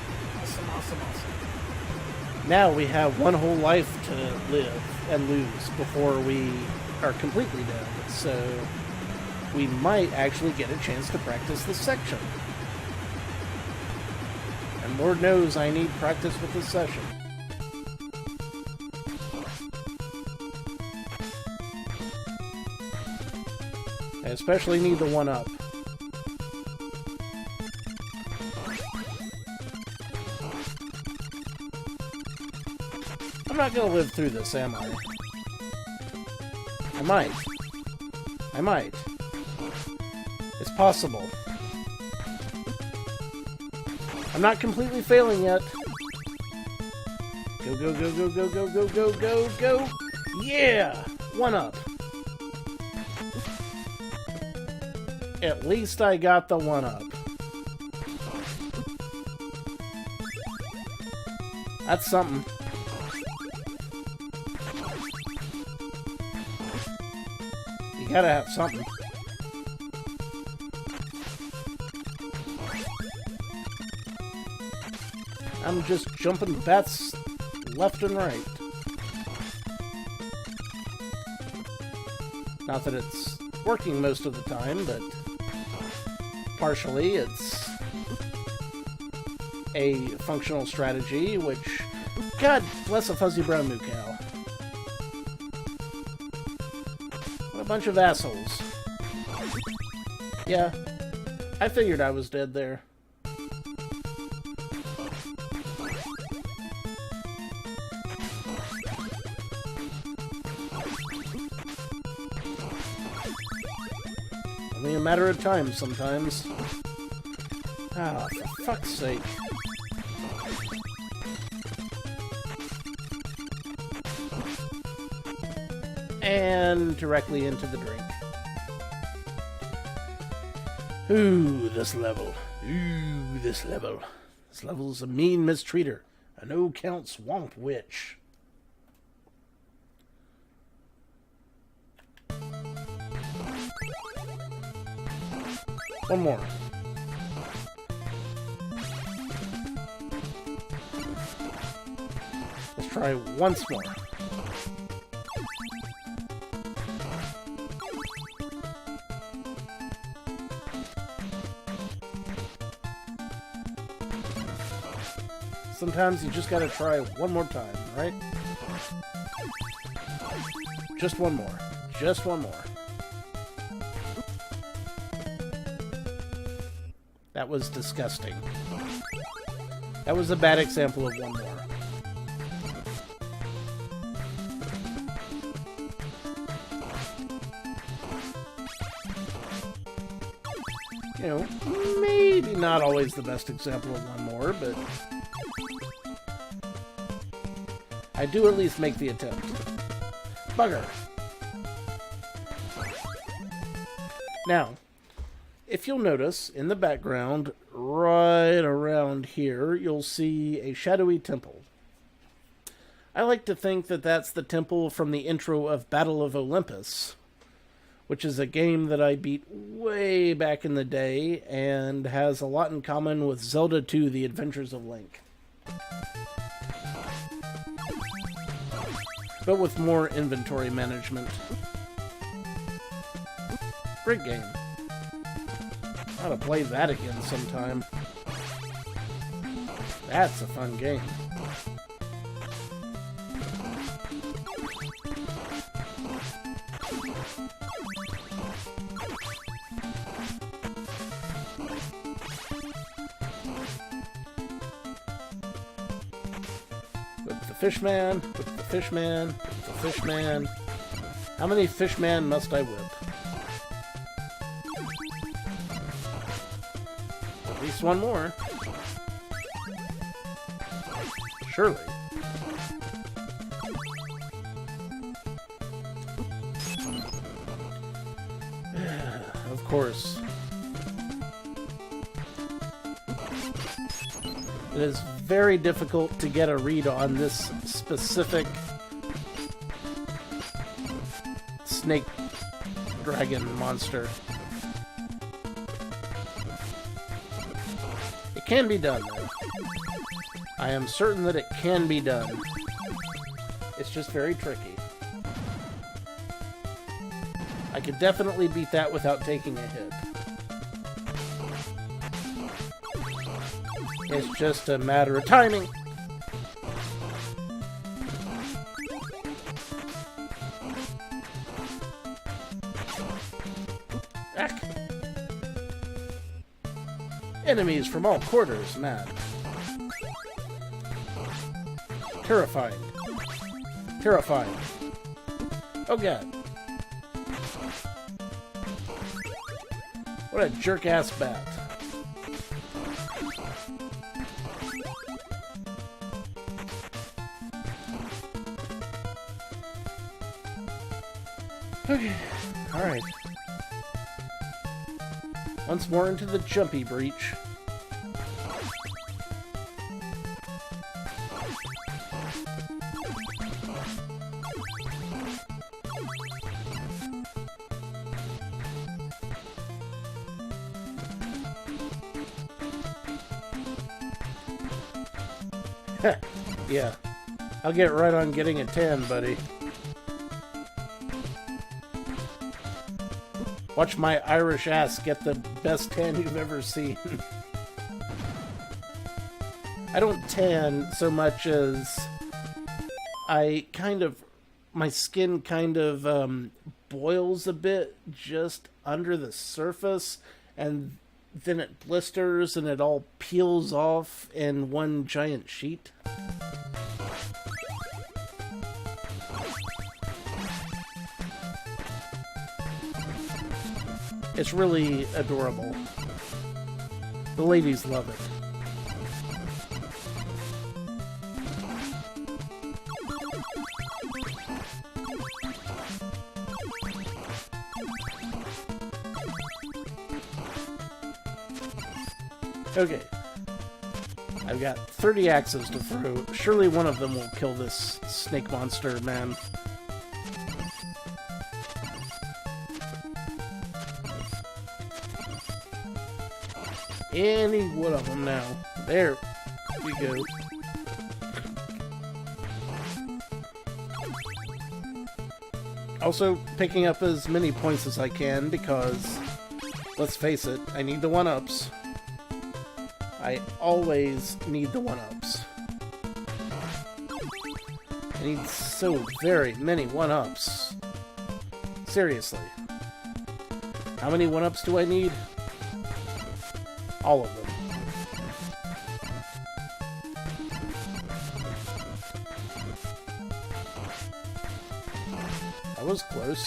Now we have one whole life to live and lose before we are completely dead. So we might actually get a chance to practice this section. And Lord knows I need practice with this session. I especially need the 1-up. I'm not gonna live through this, am I? I might. It's possible. I'm not completely failing yet. Go, go, go, go, go, go, go, go, go, go. Yeah! 1 up. At least I got the 1 up. That's something. You gotta have something. I'm just jumping bats left and right. Not that it's working most of the time, but partially it's a functional strategy, which, God bless a fuzzy brown moo cow. What a bunch of assholes. Yeah, I figured I was dead there. Only a matter of time sometimes. Ah, for fuck's sake. And directly into the drink. Ooh, this level. Ooh, this level. This level's a mean mistreater. A no-count swamp witch. One more. Let's try once more. Sometimes you just gotta try one more time, right? Just one more. Just one more. That was disgusting. That was a bad example of one more. You know, maybe not always the best example of one more, but I do at least make the attempt. Bugger! Now, if you'll notice, in the background, right around here, you'll see a shadowy temple. I like to think that that's the temple from the intro of Battle of Olympus, which is a game that I beat way back in the day and has a lot in common with Zelda 2: The Adventures of Link. But with more inventory management. Great game. I ought to play that again sometime. That's a fun game. With the Fishman, with the Fishman, with the Fishman. How many Fishman must I whip? At least one more. Surely. Of course. It is very difficult to get a read on this specific snake dragon monster. It can be done, though. I am certain that it can be done. It's just very tricky. I could definitely beat that without taking a hit. It's just a matter of timing. Ack. Enemies from all quarters, man. Terrifying. Terrifying. Oh god. What a jerk-ass bat. Okay, alright. Once more into the jumpy breach. Yeah, I'll get right on getting a 10, buddy. Watch my Irish ass get the best tan you've ever seen. I don't tan so much as my skin kind of boils a bit just under the surface, and then it blisters and it all peels off in one giant sheet. It's really adorable. The ladies love it. Okay. I've got 30 axes to throw. Surely one of them will kill this snake monster, man. Any one of them now. There we go. Also, picking up as many points as I can because, let's face it, I need the 1-ups. I always need the 1-ups. I need so very many 1-ups. Seriously. How many 1-ups do I need? All of them. That was close.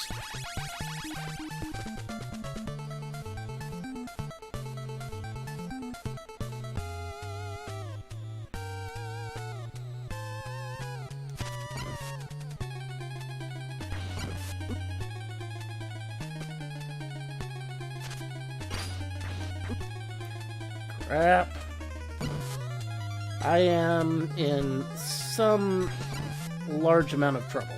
Crap. I am in some large amount of trouble.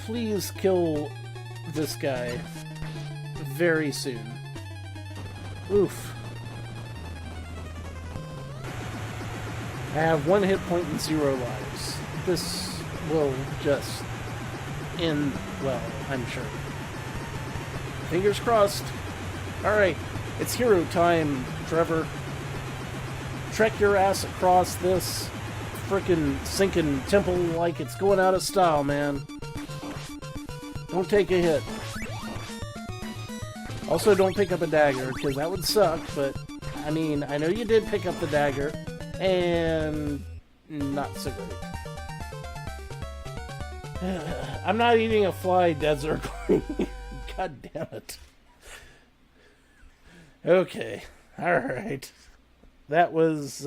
Please kill this guy very soon. Oof. I have 1 hit point and 0 lives. This will just end well, I'm sure. Fingers crossed. Alright, it's hero time, Trevor. Trek your ass across this frickin' sinking temple like it's going out of style, man. Don't take a hit. Also, don't pick up a dagger, because that would suck, but, I mean, I know you did pick up the dagger, and not so great. I'm not eating a fly, Desert. God damn it. Okay. Alright. That was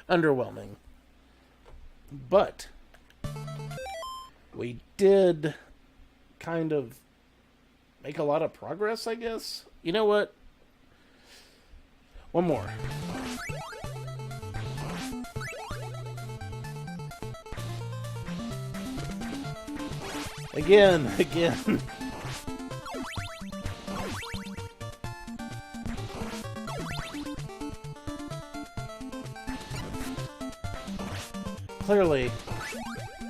underwhelming. But we did kind of make a lot of progress, I guess. You know what? One more. Again. Clearly,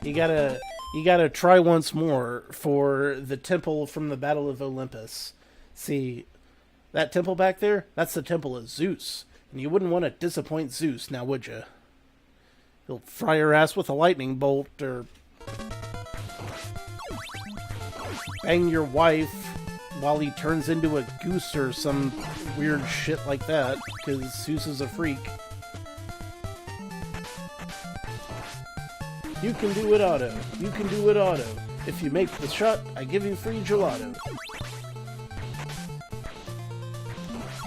you gotta try once more for the temple from the Battle of Olympus. See, that temple back there? That's the temple of Zeus. And you wouldn't want to disappoint Zeus, now would you? He'll fry your ass with a lightning bolt, or bang your wife while he turns into a goose or some weird shit like that, because Zeus is a freak. You can do it auto. You can do it auto. If you make the shot, I give you free gelato.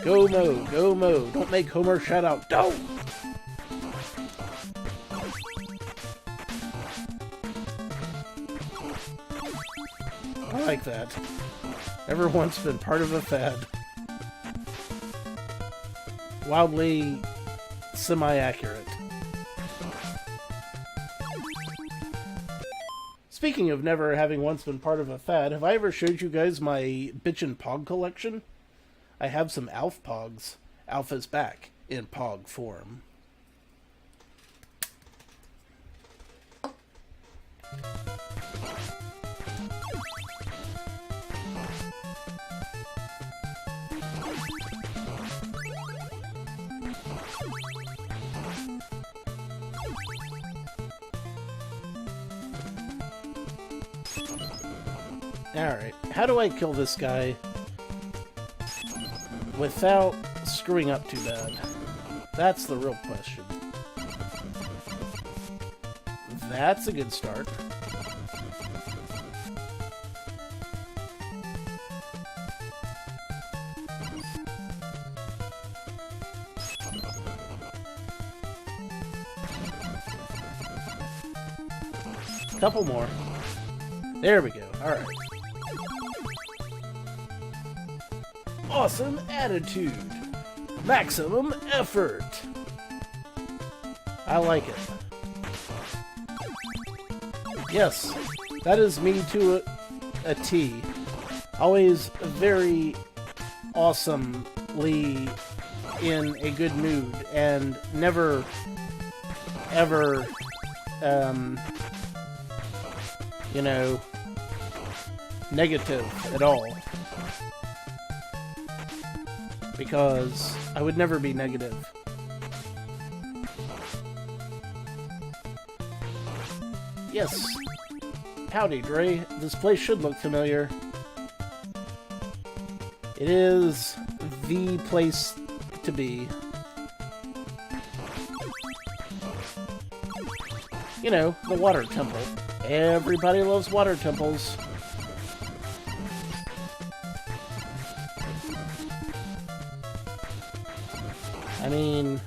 Go Mo, go Mo. Don't make Homer shout out, don't! I like that. Ever once been part of a fad. Wildly semi-accurate. Speaking of never having once been part of a fad, have I ever showed you guys my Bitchin' Pog collection? I have some Alf Pogs. Alf is back in Pog form. Alright, how do I kill this guy without screwing up too bad? That's the real question. That's a good start. Couple more. There we go. Alright. Awesome attitude. Maximum effort. I like it. Yes, that is me to a T. Always very awesomely in a good mood and never, ever, you know, negative at all. Because I would never be negative. Yes. Howdy, Dre. This place should look familiar. It is the place to be. You know, the water temple. Everybody loves water temples. I mean,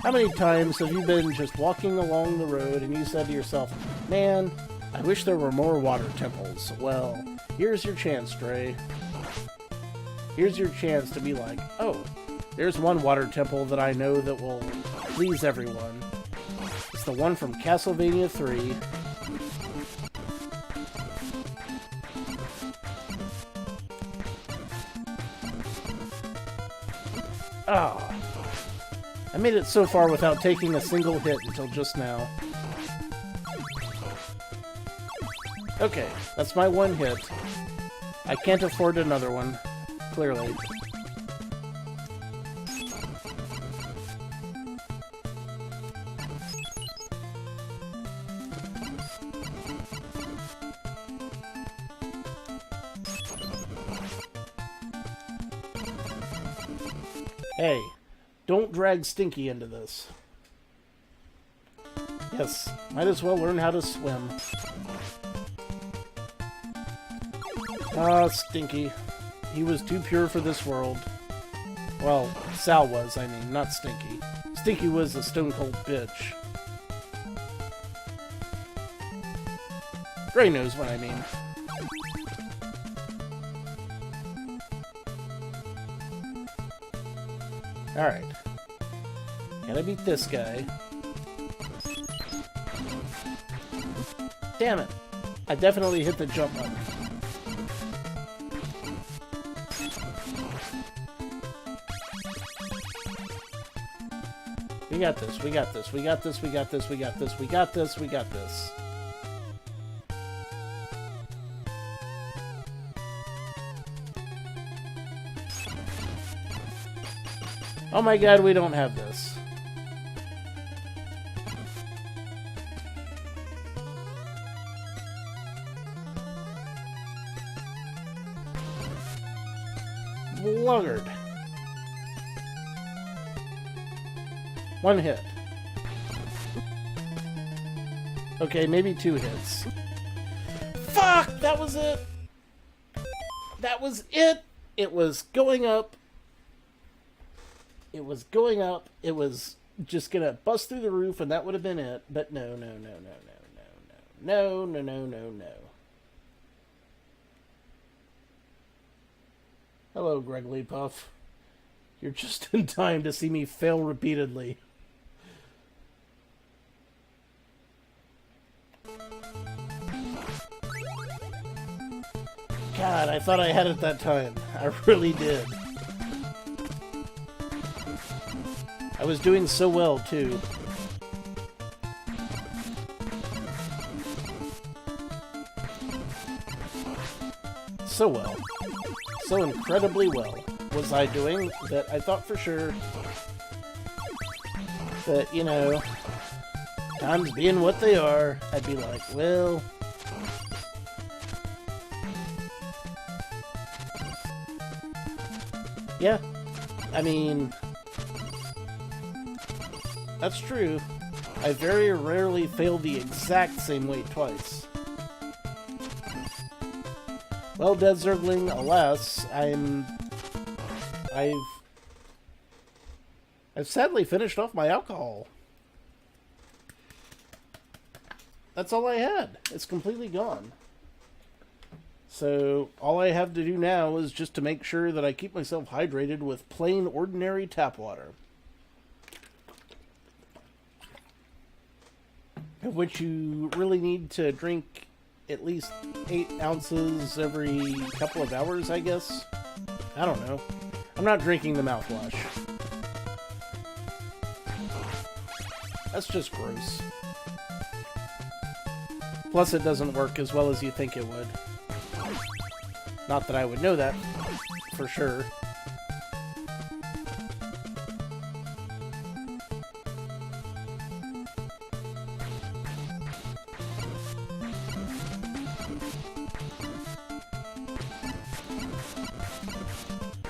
how many times have you been just walking along the road and you said to yourself, man, I wish there were more water temples. Well, here's your chance, Dre. Here's your chance to be like, oh, there's one water temple that I know that will please everyone. It's the one from Castlevania 3. Oh. I made it so far without taking a single hit until just now. Okay, that's my one hit. I can't afford another one, clearly. Hey, don't drag Stinky into this. Yes, might as well learn how to swim. Ah, Stinky. He was too pure for this world. Well, Sal was, I mean, not Stinky. Stinky was a stone-cold bitch. Gray knows what I mean. Alright. Can I beat this guy? Damn it! I definitely hit the jump button. We got this, we got this, we got this, we got this, we got this, we got this, we got this. Oh my god, we don't have this. Sluggard. One hit. Okay, maybe 2 hits. Fuck! That was it! That was it! It was going up. It was going up. It was just gonna bust through the roof and that would have been it. But no, no, no, no, no, no, no. No, no, no, no, no. Hello, Greg Leepuff. You're just in time to see me fail repeatedly. God, I thought I had it that time. I really did. I was doing so well, too. So well. So incredibly well was I doing that I thought for sure that, you know, times being what they are, I'd be like, well... yeah, I mean, that's true. I very rarely fail the exact same way twice. Well, Dead Zergling, alas, I've sadly finished off my alcohol. That's all I had. It's completely gone. So, all I have to do now is just to make sure that I keep myself hydrated with plain, ordinary tap water. Of which you really need to drink at least 8 ounces every couple of hours, I guess. I don't know. I'm not drinking the mouthwash. That's just gross. Plus, it doesn't work as well as you think it would. Not that I would know that, for sure.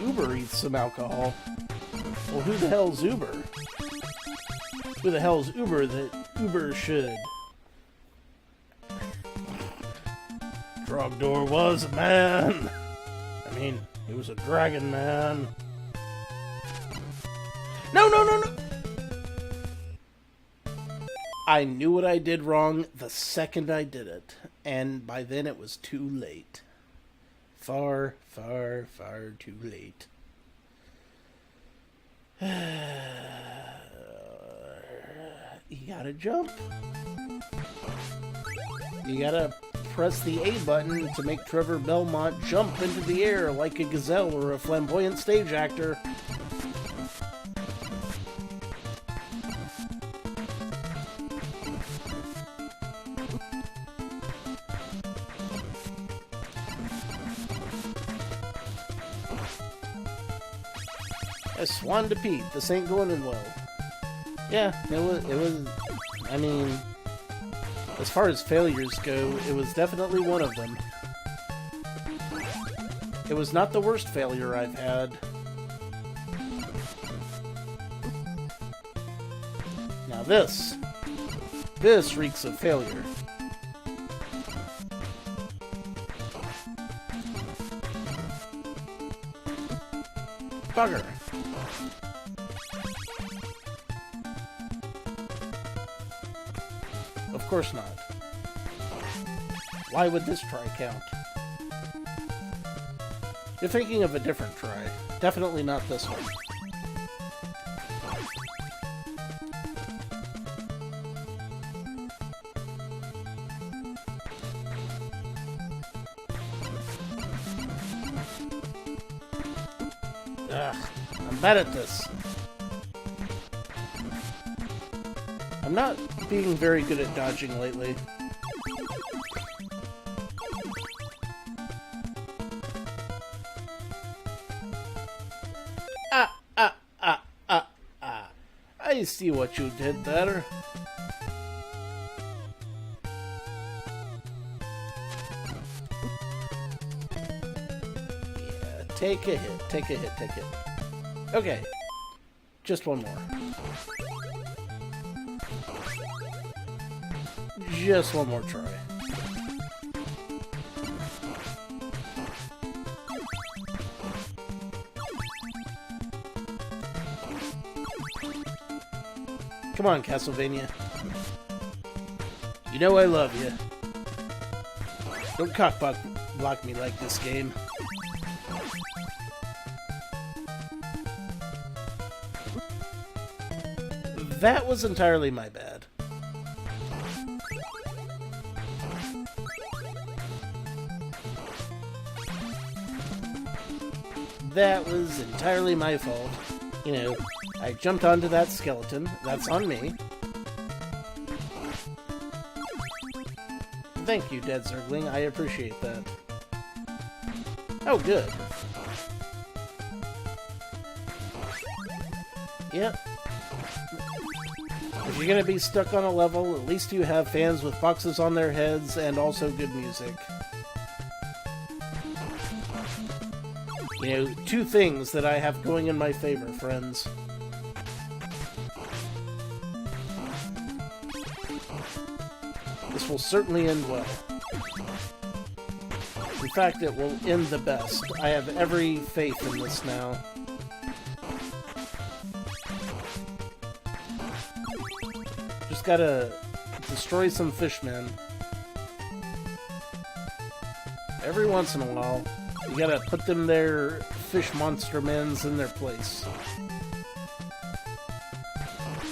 Uber eats some alcohol. Well, who the hell's Uber? Who the hell's Uber that Uber should? Trogdor was a man. I mean, he was a dragon man. No, no, no, no! I knew what I did wrong the second I did it. And by then it was too late. Far, far, far too late. You gotta jump. You gotta press the A button to make Trevor Belmont jump into the air like a gazelle or a flamboyant stage actor. I swan to Pete. This ain't going in well. Yeah, it was, I mean, as far as failures go, it was definitely one of them. It was not the worst failure I've had. Now this reeks of failure. Bugger. Of course not. Why would this try count? You're thinking of a different try. Definitely not this one. Ugh, I'm bad at this. I'm not being very good at dodging lately. I see what you did there. Yeah, take a hit, take a hit, take a hit. Okay, just one more. Just one more try. Come on, Castlevania. You know I love you. Don't cockblock me like this game. That was entirely my bad. That was entirely my fault. You know, I jumped onto that skeleton. That's on me. Thank you, Dead Zergling. I appreciate that. Oh, good. Yep. If you're gonna be stuck on a level, at least you have fans with boxes on their heads and also good music. You know, two things that I have going in my favor, friends. This will certainly end well. In fact, it will end the best. I have every faith in this now. Just gotta destroy some fishmen. Every once in a while, you gotta put them their fish monster mens in their place.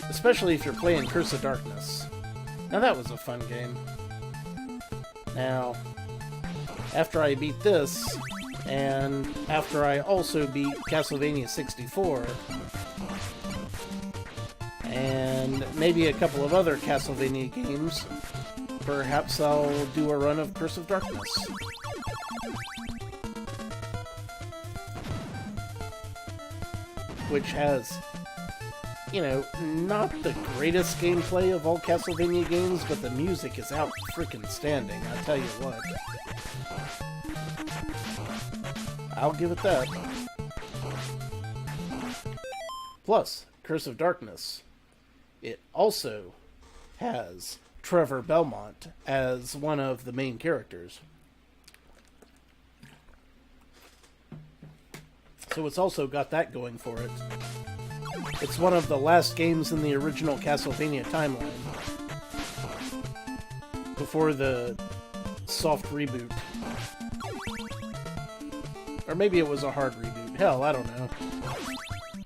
Especially if you're playing Curse of Darkness. Now that was a fun game. Now, after I beat this, and after I also beat Castlevania 64, and maybe a couple of other Castlevania games, perhaps I'll do a run of Curse of Darkness. Which has, you know, not the greatest gameplay of all Castlevania games, but the music is out freaking standing, I'll tell you what. I'll give it that. Plus, Curse of Darkness, it also has Trevor Belmont as one of the main characters. So it's also got that going for it. It's one of the last games in the original Castlevania timeline. Before the soft reboot. Or maybe it was a hard reboot. Hell, I don't know.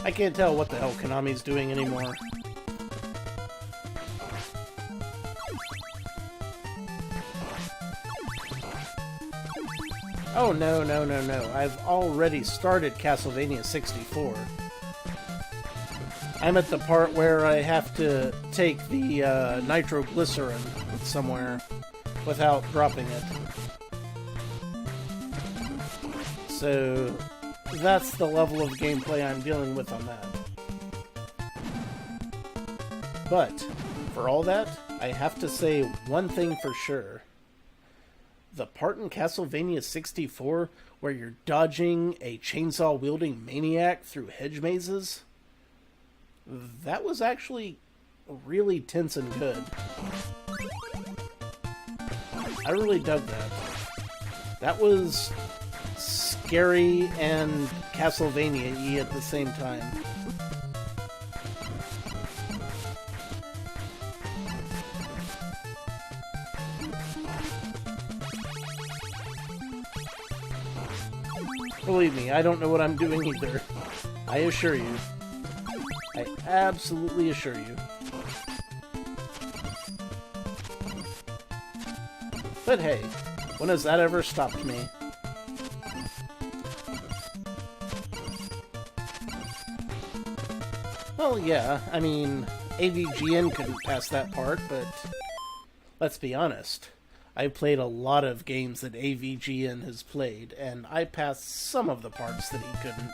I can't tell what the hell Konami's doing anymore. Oh, no, no, no, no. I've already started Castlevania 64. I'm at the part where I have to take the nitroglycerin somewhere without dropping it. So that's the level of gameplay I'm dealing with on that. But for all that, I have to say one thing for sure. The part in Castlevania 64 where you're dodging a chainsaw-wielding maniac through hedge mazes, that was actually really tense and good. I really dug that. That was scary and Castlevania-y at the same time. Believe me, I don't know what I'm doing either. I assure you. I absolutely assure you. But hey, when has that ever stopped me? Well, yeah, I mean, AVGN couldn't pass that part, but let's be honest. I've played a lot of games that AVGN has played, and I passed some of the parts that he couldn't.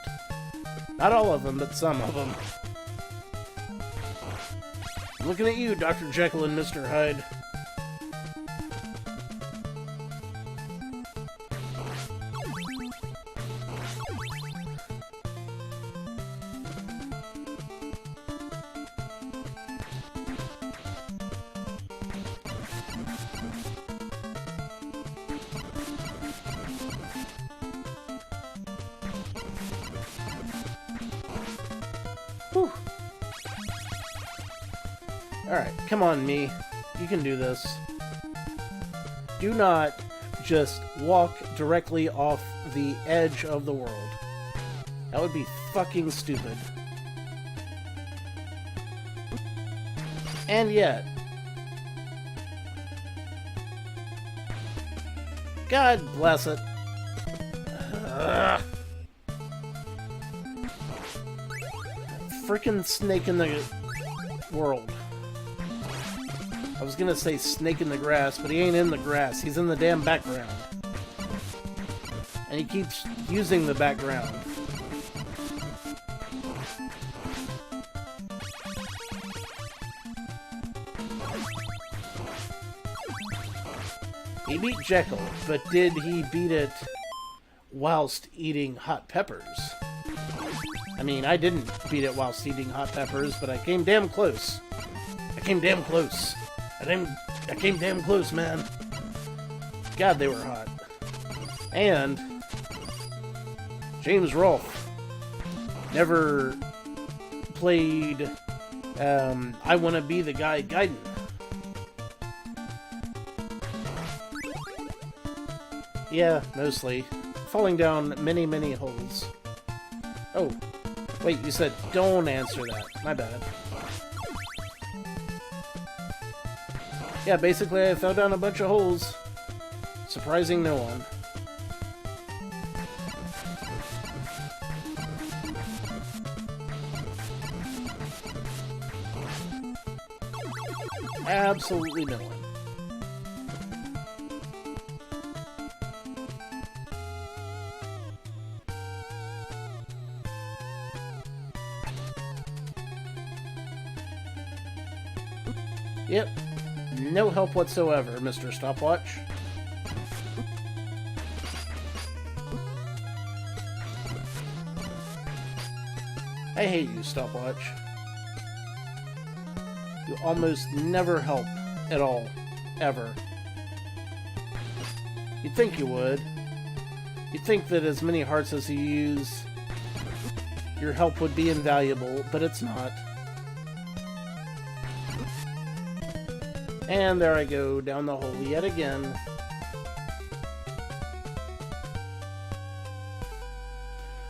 Not all of them, but some of them. I'm looking at you, Dr. Jekyll and Mr. Hyde. Whew. Alright, come on, me. You can do this. Do not just walk directly off the edge of the world. That would be fucking stupid. And yet, God bless it. Frickin' snake in the world. I was gonna say snake in the grass, but he ain't in the grass. He's in the damn background. And he keeps using the background. He beat Jekyll, but did he beat it whilst eating hot peppers? I mean, I didn't beat it whilst eating hot peppers, but I came damn close. I came damn close. I came damn close, man. God, they were hot. And James Rolfe never played I Wanna Be the Guy Gaiden. Yeah, mostly. Falling down many, many holes. Oh, wait, you said don't answer that. My bad. Yeah, basically I fell down a bunch of holes, surprising no one. Absolutely no one. Yep. No help whatsoever, Mr. Stopwatch. I hate you, Stopwatch. You almost never help at all. Ever. You'd think you would. You'd think that as many hearts as you use, your help would be invaluable, but it's not. And there I go, down the hole yet again.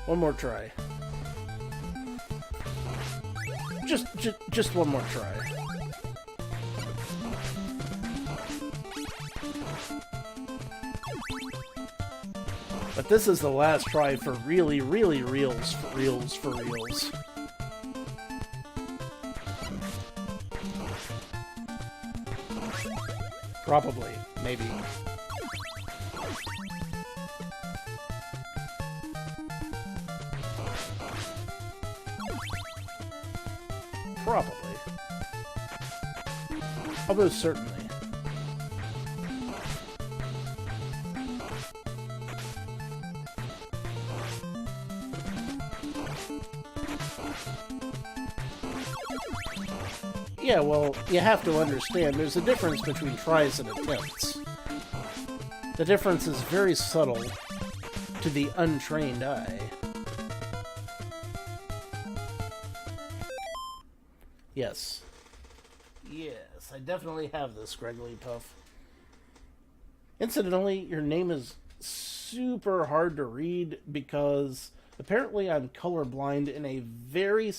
One more try. Just one more try. But this is the last try for really, really reals, for reals. Probably. Maybe. Probably. Almost certainly. Yeah, well, you have to understand, there's a difference between tries and attempts. The difference is very subtle to the untrained eye. Yes. Yes, I definitely have this, Gregory Puff. Incidentally, your name is super hard to read because apparently I'm colorblind in a very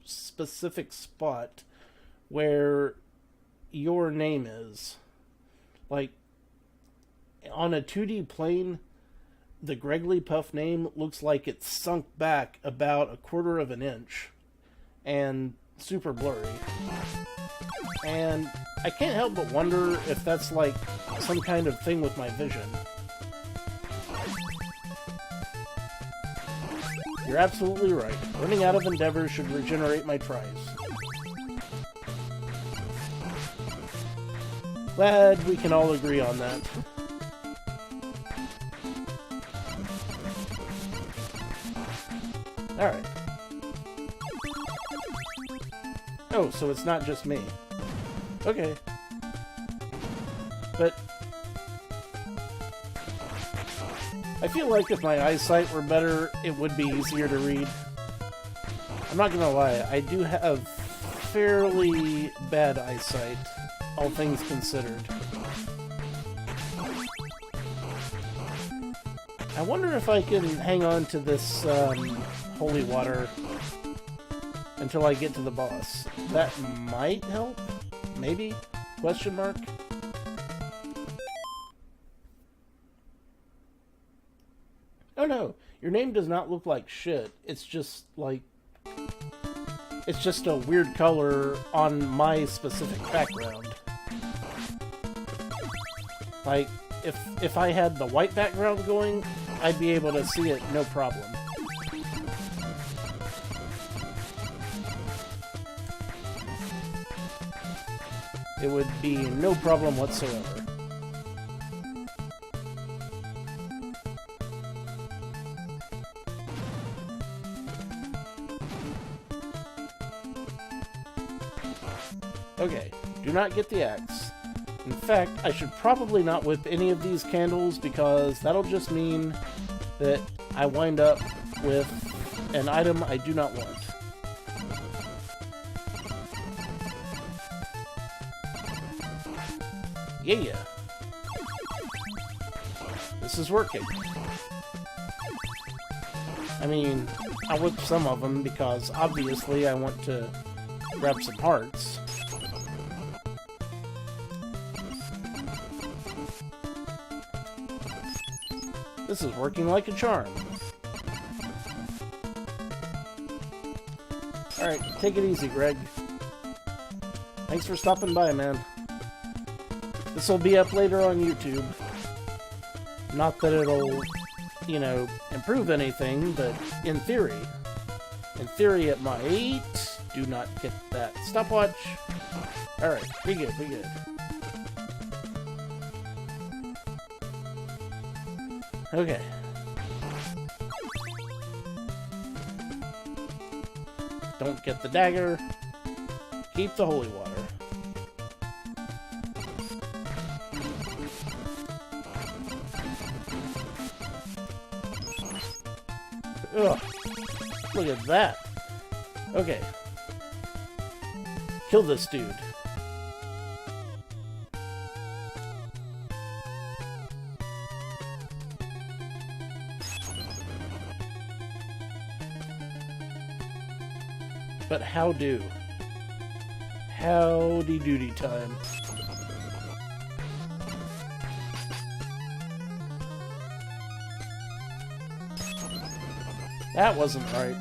specific spot where your name is. Like, on a 2D plane, the Gregory Puff name looks like it's sunk back about 1/4 of an inch and super blurry. And I can't help but wonder if that's like some kind of thing with my vision. You're absolutely right. Running out of endeavors should regenerate my tries. Glad we can all agree on that. Alright. Oh, so it's not just me. Okay. But I feel like if my eyesight were better, it would be easier to read. I'm not gonna lie, I do have fairly bad eyesight, all things considered. I wonder if I can hang on to this holy water until I get to the boss. That might help? Maybe? Question mark? Oh no, your name does not look like shit. It's just like... It's just a weird color on my specific background. Like, if I had the white background going, I'd be able to see it no problem. It would be no problem whatsoever. Okay, do not get the axe. In fact, I should probably not whip any of these candles because that'll just mean that I wind up with an item I do not want. Yeah. This is working. I mean, I whipped some of them because obviously I want to grab some hearts. This is working like a charm. Alright, take it easy, Greg. Thanks for stopping by, man. This will be up later on YouTube. Not that it'll, you know, improve anything, but in theory. In theory it might. Do not get that stopwatch. Alright, be good, be good. Okay. Don't get the dagger. Keep the holy water. Ugh. Look at that. Okay. Kill this dude. But howdy doody time. That wasn't right.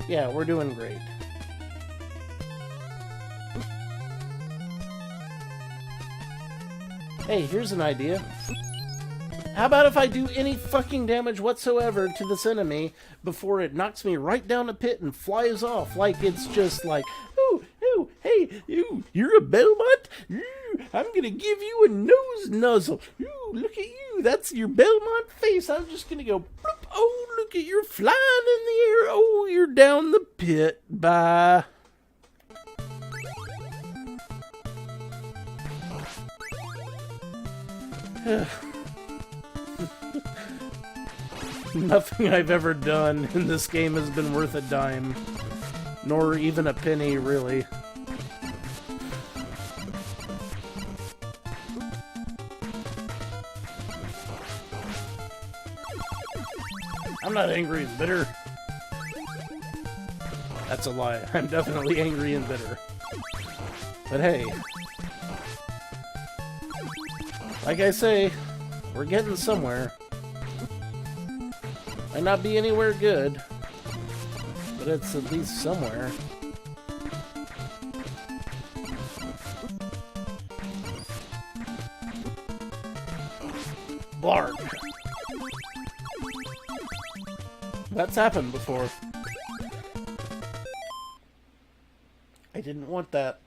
Yeah, we're doing great. Hey, here's an idea. How about if I do any fucking damage whatsoever to this enemy before it knocks me right down a pit and flies off? Like it's just like, ooh, hey, you're a Belmont? Ooh, I'm gonna give you a nose nuzzle. Ooh, look at you, that's your Belmont face. I'm just gonna go, bloop. Oh, look at you flying in the air. Oh, you're down the pit. Bye. Nothing I've ever done in this game has been worth a dime. Nor even a penny, really. I'm not angry and bitter. That's a lie. I'm definitely angry and bitter. But hey. Like I say, we're getting somewhere. Might not be anywhere good, but it's at least somewhere. Blarg. That's happened before. I didn't want that.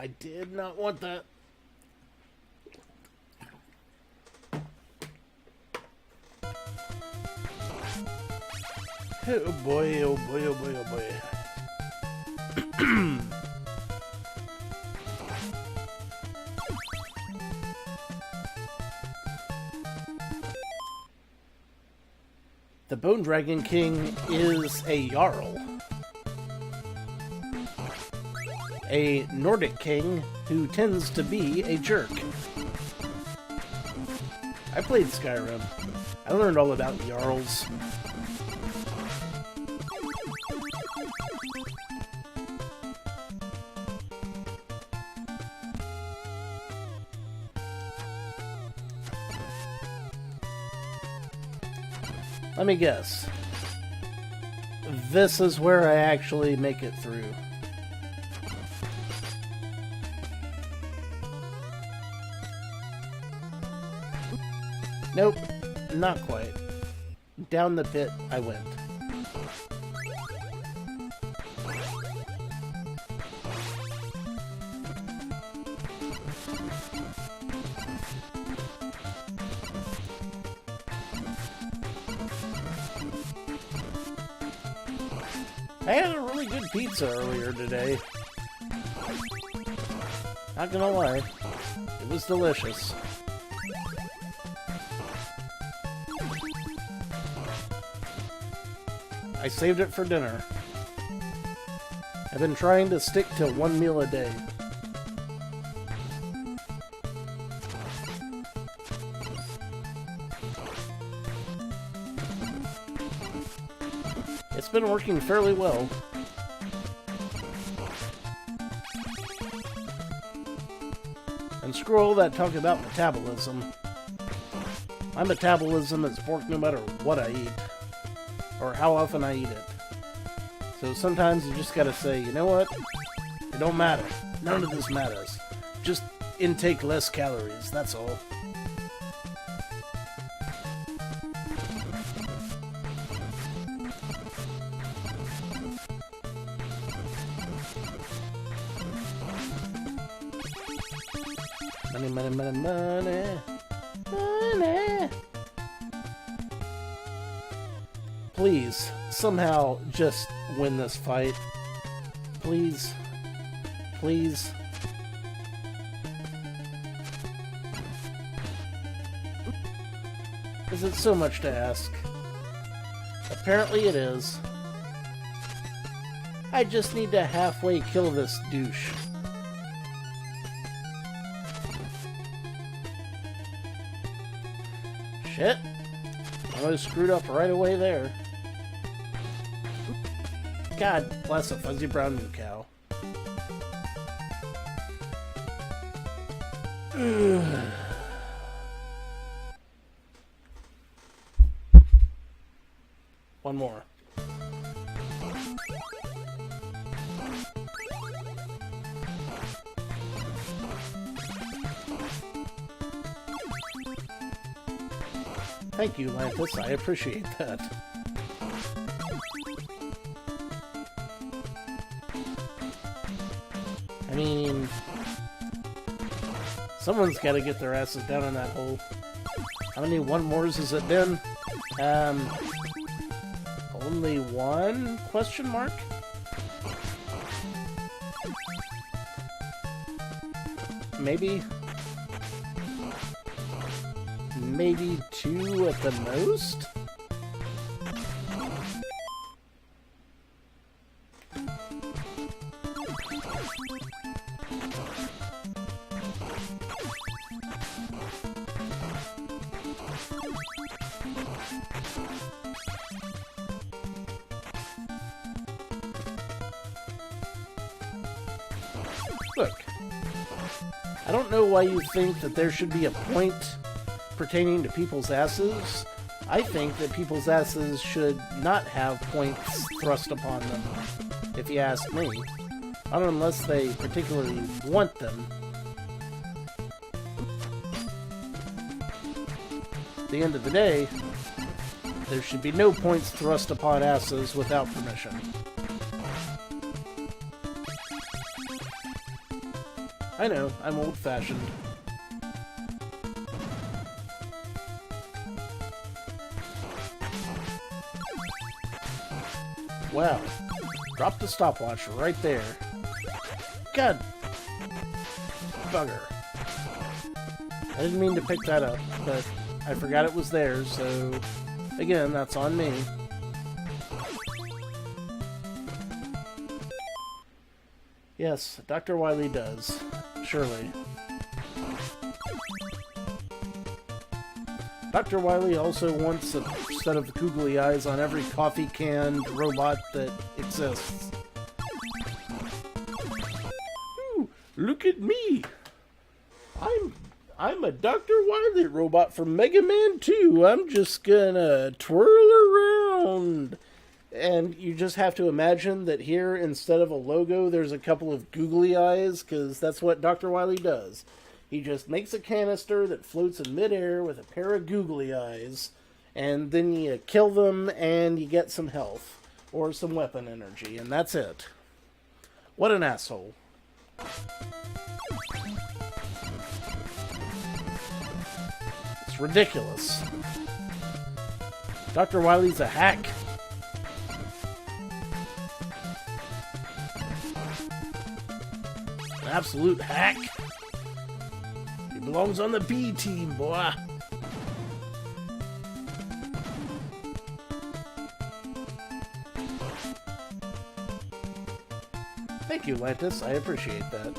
I did not want that. Oh boy, oh boy, oh boy, oh boy. The Bone Dragon King is a Jarl. A Nordic king who tends to be a jerk. I played Skyrim. I learned all about Jarls. Let me guess. This is where I actually make it through. Nope, not quite. Down the pit I went. I had a really good pizza earlier today. Not gonna lie, it was delicious. I saved it for dinner. I've been trying to stick to one meal a day. It's been working fairly well. And screw all that talk about metabolism. My metabolism is pork no matter what I eat. Or how often I eat it. So sometimes you just gotta say, you know what? It don't matter. None of this matters. Just intake less calories, that's all. Money, money, money, money. Money. Please, somehow, just win this fight. Please. Please. Is it so much to ask? Apparently it is. I just need to halfway kill this douche. Shit. I was screwed up right away there. God bless a fuzzy brown moo cow. One more. Thank you, Lantis. I appreciate that. I mean, someone's got to get their asses down in that hole. How many one-mores has it been? Only one? Question mark? Maybe? Maybe two at the most? Look, I don't know why you think that there should be a point pertaining to people's asses. I think that people's asses should not have points thrust upon them, if you ask me. Not unless they particularly want them. At the end of the day, there should be no points thrust upon asses without permission. I know, I'm old-fashioned. Wow. Drop the stopwatch right there. God. Bugger. I didn't mean to pick that up, but I forgot it was there, so again, that's on me. Yes, Dr. Wily does. Surely. Dr. Wily also wants a set of googly eyes on every coffee-canned robot that exists. Ooh, look at me! I'm a Dr. Wily robot from Mega Man 2. I'm just gonna twirl around. And you just have to imagine that here, instead of a logo, there's a couple of googly eyes, because that's what Dr. Wily does. He just makes a canister that floats in midair with a pair of googly eyes, and then you kill them and you get some health, or some weapon energy, and that's it. What an asshole. It's ridiculous. Dr. Wily's a hack. An absolute hack. He belongs on the B team, boy. Thank you, Lantis. I appreciate that.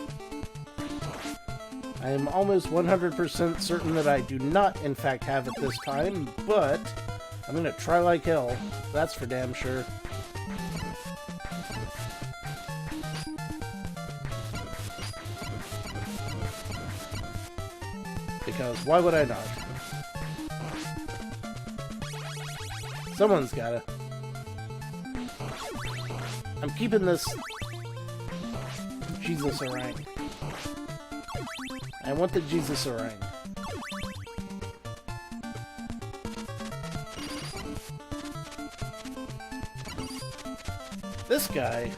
I am almost 100% certain that I do not, in fact, have it this time, but I'm gonna try like hell. That's for damn sure. Because why would I not? Someone's gotta. I'm keeping this Jesus orang. I want the Jesus orang. This guy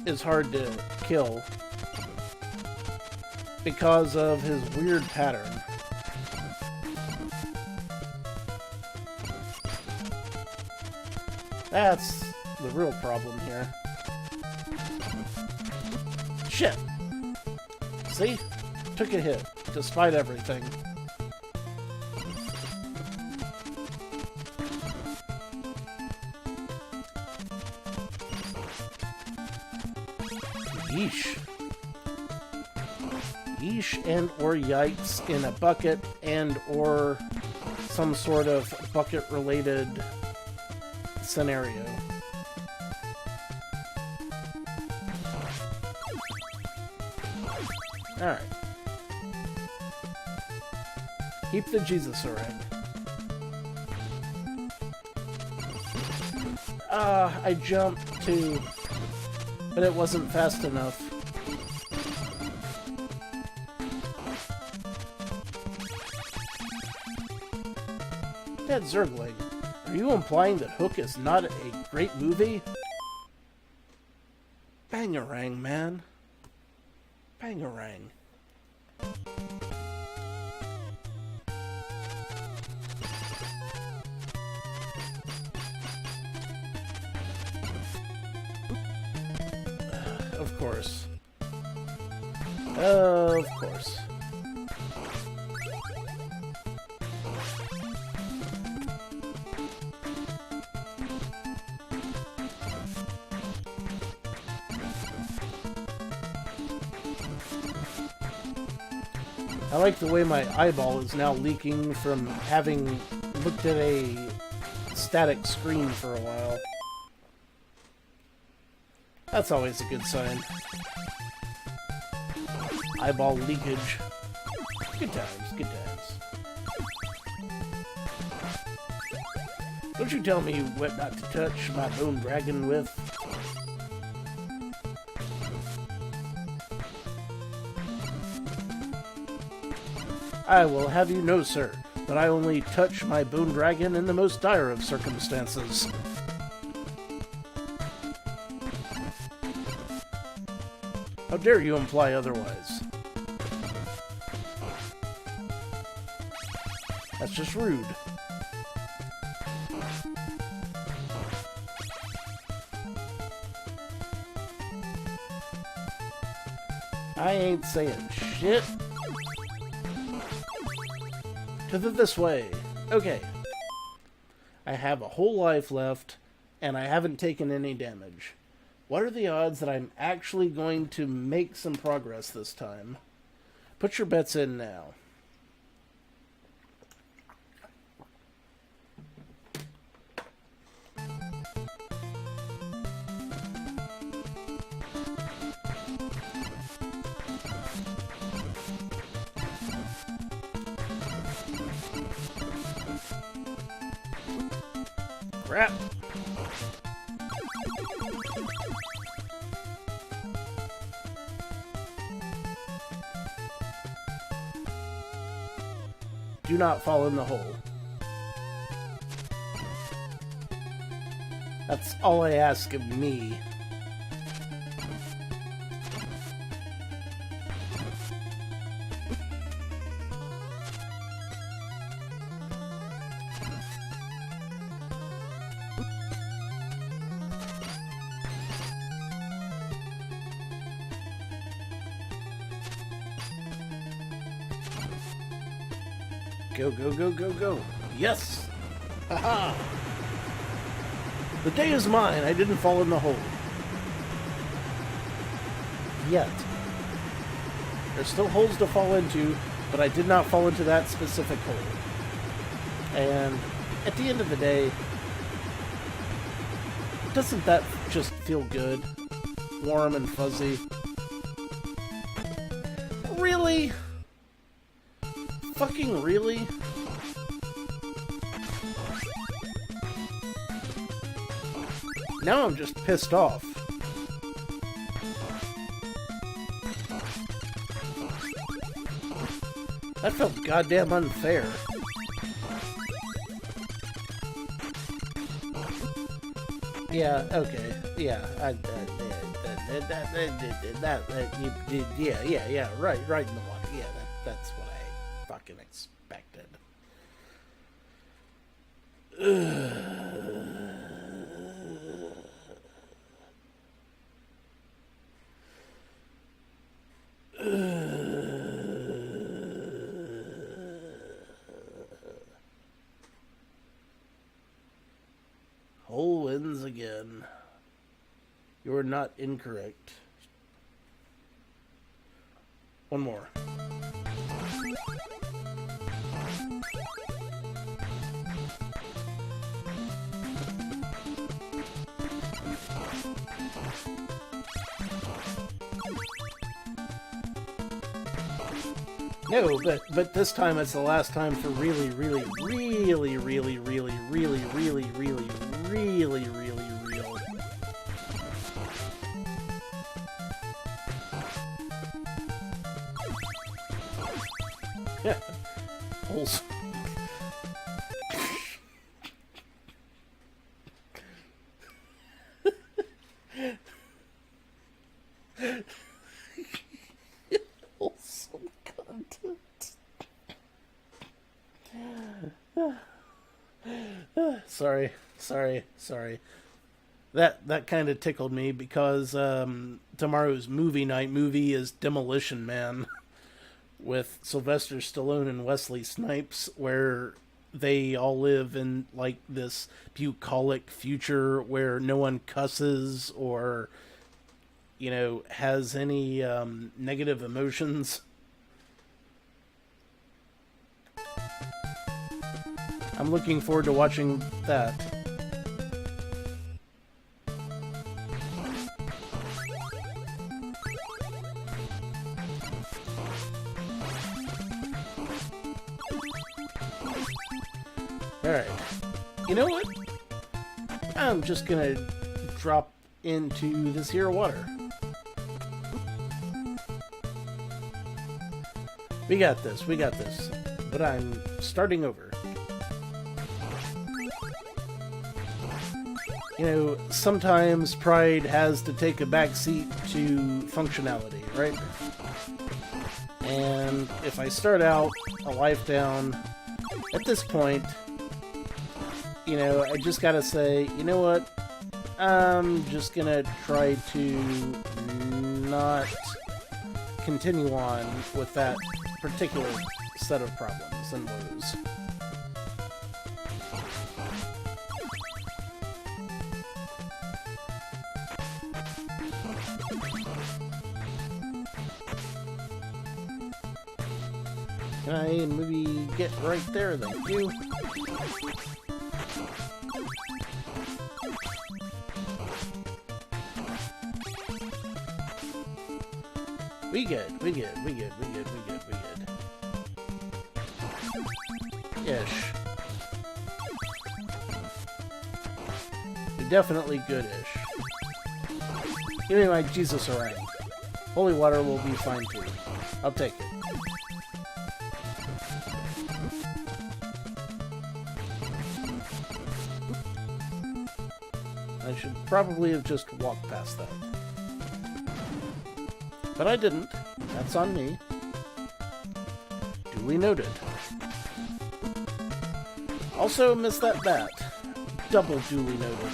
is hard to kill because of his weird pattern. That's the real problem here. Shit! See? Took a hit, despite everything. Yeesh. Yeesh and or yikes in a bucket and or some sort of bucket-related scenario. Alright. Keep the Jesus orang. I jumped too, but it wasn't fast enough. Dead Zergling, are you implying that Hook is not a great movie? Bangarang, man. Bangarang. Of course. Of course. I like the way my eyeball is now leaking from having looked at a static screen for a while. That's always a good sign. Eyeball leakage. Good times, good times. Don't you tell me what not to touch my bone dragon with. I will have you know, sir, that I only touch my bone dragon in the most dire of circumstances. How dare you imply otherwise? That's just rude. I ain't saying shit. To the this way. Okay. I have a whole life left, and I haven't taken any damage. What are the odds that I'm actually going to make some progress this time? Put your bets in now. Crap. Do not fall in the hole. That's all I ask of me. Go, go, go, go, go. Yes! Haha! The day is mine. I didn't fall in the hole. Yet. There's still holes to fall into, but I did not fall into that specific hole. And at the end of the day, doesn't that just feel good? Warm and fuzzy. Really? Fucking really? Now I'm just pissed off. That felt goddamn unfair. Yeah, okay. Yeah, yeah, right in the water. Yeah, that's what I fucking expected. Hole wins again. You're not incorrect. One more. No, but this time it's the last time for really real. Holes. Wholesome content. Sorry. That kind of tickled me because tomorrow's movie night movie is Demolition Man with Sylvester Stallone and Wesley Snipes, where they all live in like this bucolic future where no one cusses or, you know, has any negative emotions. I'm looking forward to watching that. Alright. You know what? I'm just gonna drop into this here water. We got this. But I'm starting over. You know, sometimes pride has to take a backseat to functionality, right? And if I start out a life down, at this point, you know, I just gotta say, you know what? I'm just gonna try to not continue on with that particular set of problems and woes. Can I maybe get right there? Thank you. We good. Ish. definitely goodish. Give me my Jesus orang. Holy water will be fine too. I'll take it. I should probably have just walked past that. But I didn't. That's on me. Duly noted. Also missed that bat. Double duly noted.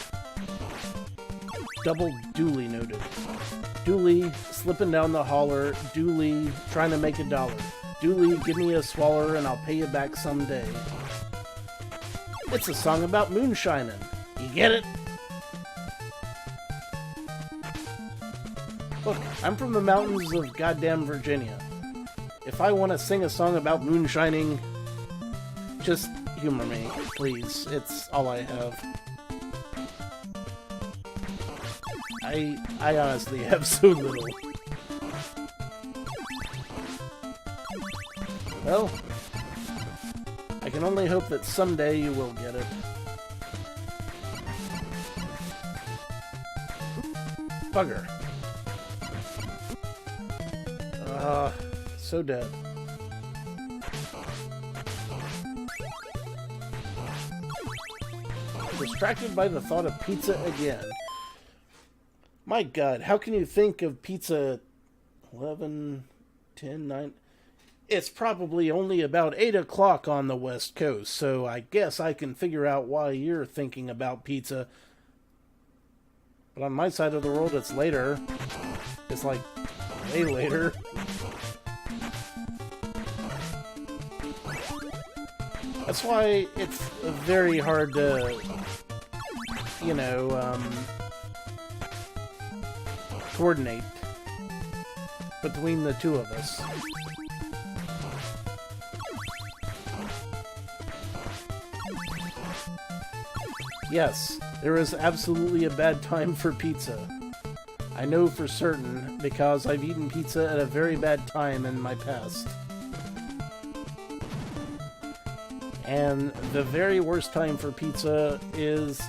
Double duly noted. Dooley slipping down the holler. Dooley trying to make $1. Dooley, give me a swaller and I'll pay you back someday. It's a song about moonshining. You get it? Look, I'm from the mountains of goddamn Virginia. If I want to sing a song about moonshining, just humor me, please. It's all I have. I honestly have so little. Well, I can only hope that someday you will get it. Bugger. So dead. Distracted by the thought of pizza again. My God, how can you think of pizza 11, 10, 9... It's probably only about 8 o'clock on the West Coast, so I guess I can figure out why you're thinking about pizza. But on my side of the world, it's later. It's like, way later. That's why it's very hard to, you know, coordinate between the two of us. Yes, there is absolutely a bad time for pizza. I know for certain, because I've eaten pizza at a very bad time in my past. And the very worst time for pizza is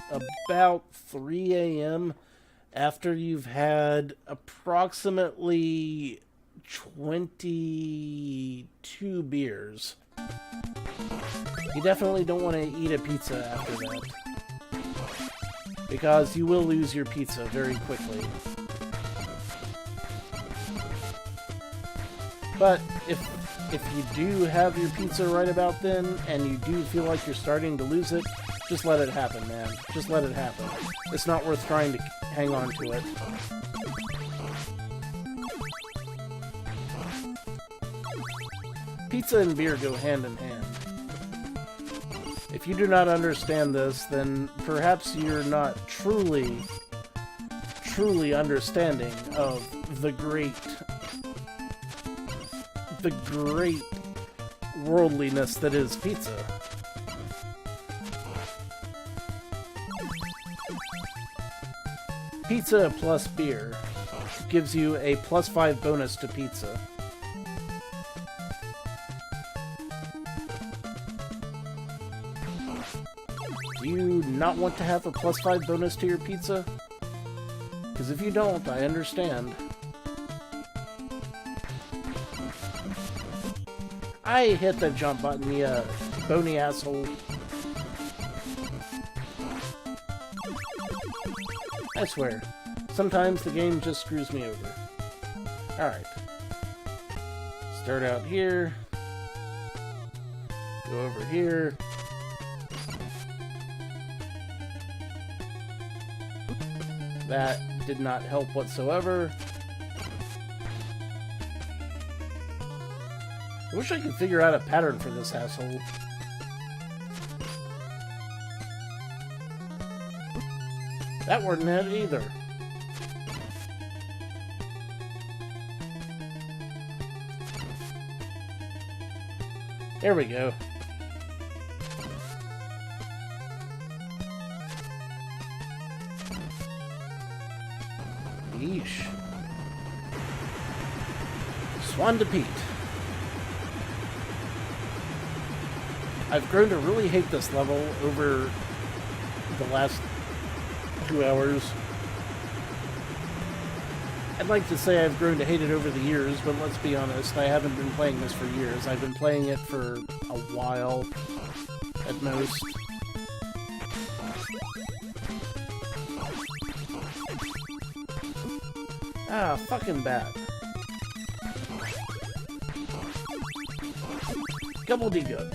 about 3 a.m. after you've had approximately 22 beers. You definitely don't want to eat a pizza after that, because you will lose your pizza very quickly. But if you do have your pizza right about then, and you do feel like you're starting to lose it, just let it happen, man. Just let it happen. It's not worth trying to hang on to it. Pizza and beer go hand in hand. If you do not understand this, then perhaps you're not truly understanding of the great worldliness that is pizza. Pizza plus beer gives you a +5 bonus to pizza. Do you not want to have a +5 bonus to your pizza? Because if you don't, I understand. I hit the jump button, you bony asshole. I swear, sometimes the game just screws me over. Alright. Start out here. Go over here. That did not help whatsoever. I wish I could figure out a pattern for this asshole. That wasn't it either. There we go. Yeesh. Swan to Pete. I've grown to really hate this level over the last 2 hours. I'd like to say I've grown to hate it over the years, but let's be honest, I haven't been playing this for years. I've been playing it for a while, at most. Ah, fucking bat. Gobbledygook.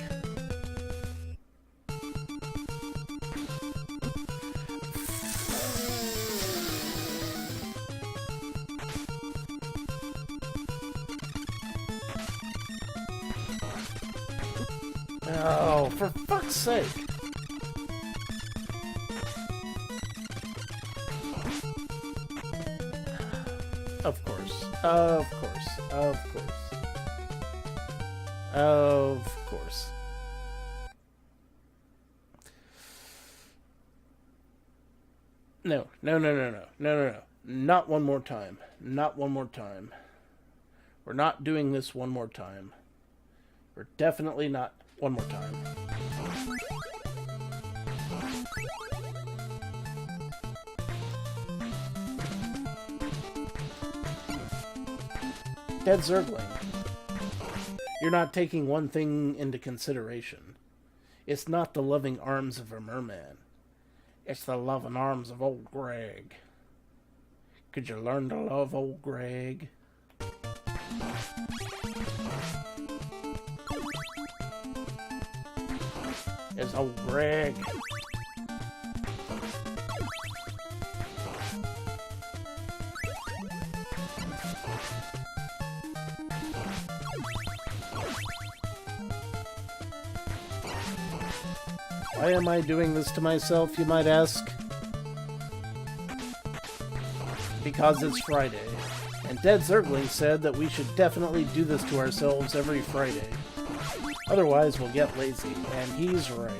Oh, for fuck's sake. Of course. Of course. Of course. Of course. No. No, no, no, no. No, no, no. Not one more time. Not one more time. We're not doing this one more time. We're definitely not one more time. Dead Zergling. You're not taking one thing into consideration. It's not the loving arms of a merman. It's the loving arms of old Greg. Could you learn to love old Greg? It's old Greg. Why am I doing this to myself, you might ask? Because it's Friday, and Dead Zergling said that we should definitely do this to ourselves every Friday. Otherwise, we'll get lazy, and he's right.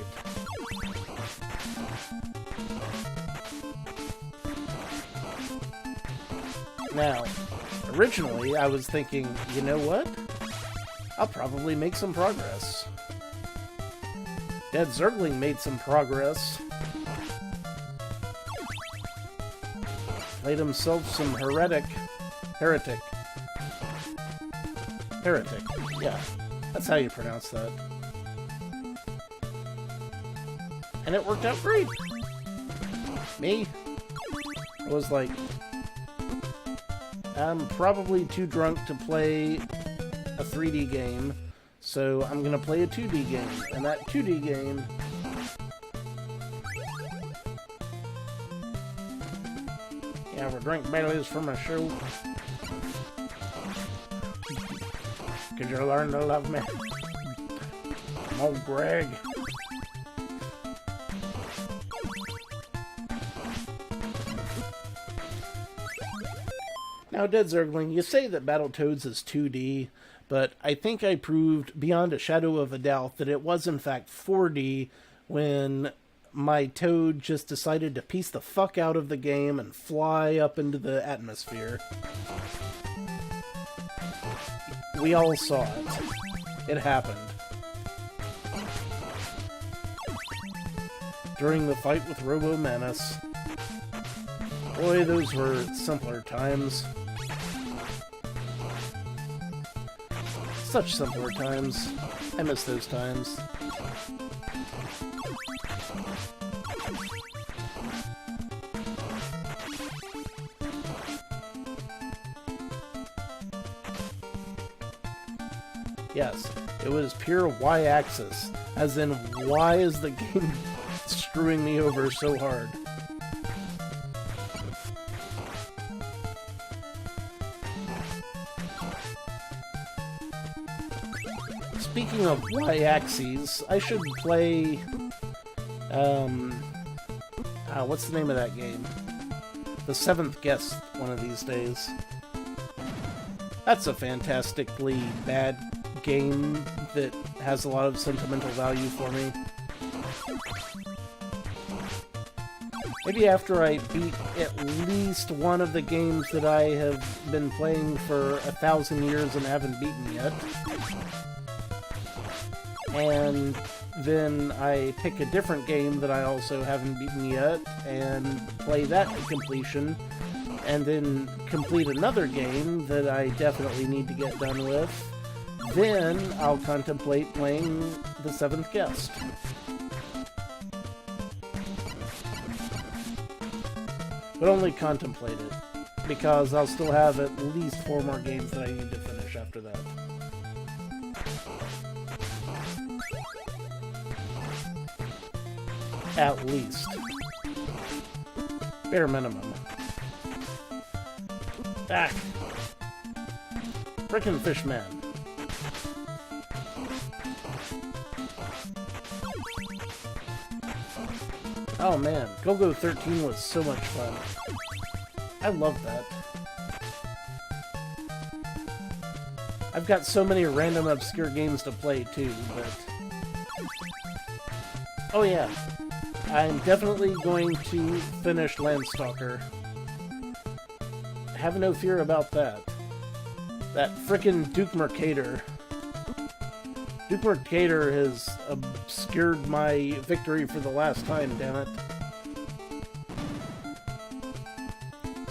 Now, originally I was thinking, you know what? I'll probably make some progress. Dead Zergling made some progress. Played himself some heretic, yeah. That's how you pronounce that. And it worked out great. Me? I was like, I'm probably too drunk to play a 3D game, so I'm gonna play a 2D game. And that 2D game... Yeah, we'll drink Baileys from a show. Could you learn to love me? I'm old Greg. Now, Dead Zergling, you say that Battletoads is 2D, but I think I proved beyond a shadow of a doubt that it was in fact 4D when my Toad just decided to piece the fuck out of the game and fly up into the atmosphere. We all saw it. It happened. During the fight with Robo Menace. Boy, those were simpler times. Such simpler times. I miss those times. Yes, it was pure y-axis, as in, why is the game screwing me over so hard? Speaking of y-axes, I should play, what's the name of that game? The Seventh Guest, one of these days. That's a fantastically bad game that has a lot of sentimental value for me. Maybe after I beat at least one of the games that I have been playing for 1,000 years and haven't beaten yet. and then I pick a different game that I also haven't beaten yet and play that to completion, and then complete another game that I definitely need to get done with. Then I'll contemplate playing The Seventh Guest. But only contemplate it, because I'll still have at least 4 more games that I need to finish after that. At least. Bare minimum. Ah! Frickin' Fishman. Oh man, Go-Go 13 was so much fun. I love that. I've got so many random obscure games to play too, but... Oh yeah, I'm definitely going to finish Landstalker. Have no fear about that. That frickin' Duke Mercator. Duke Mercator has obscured my victory for the last time, damn it.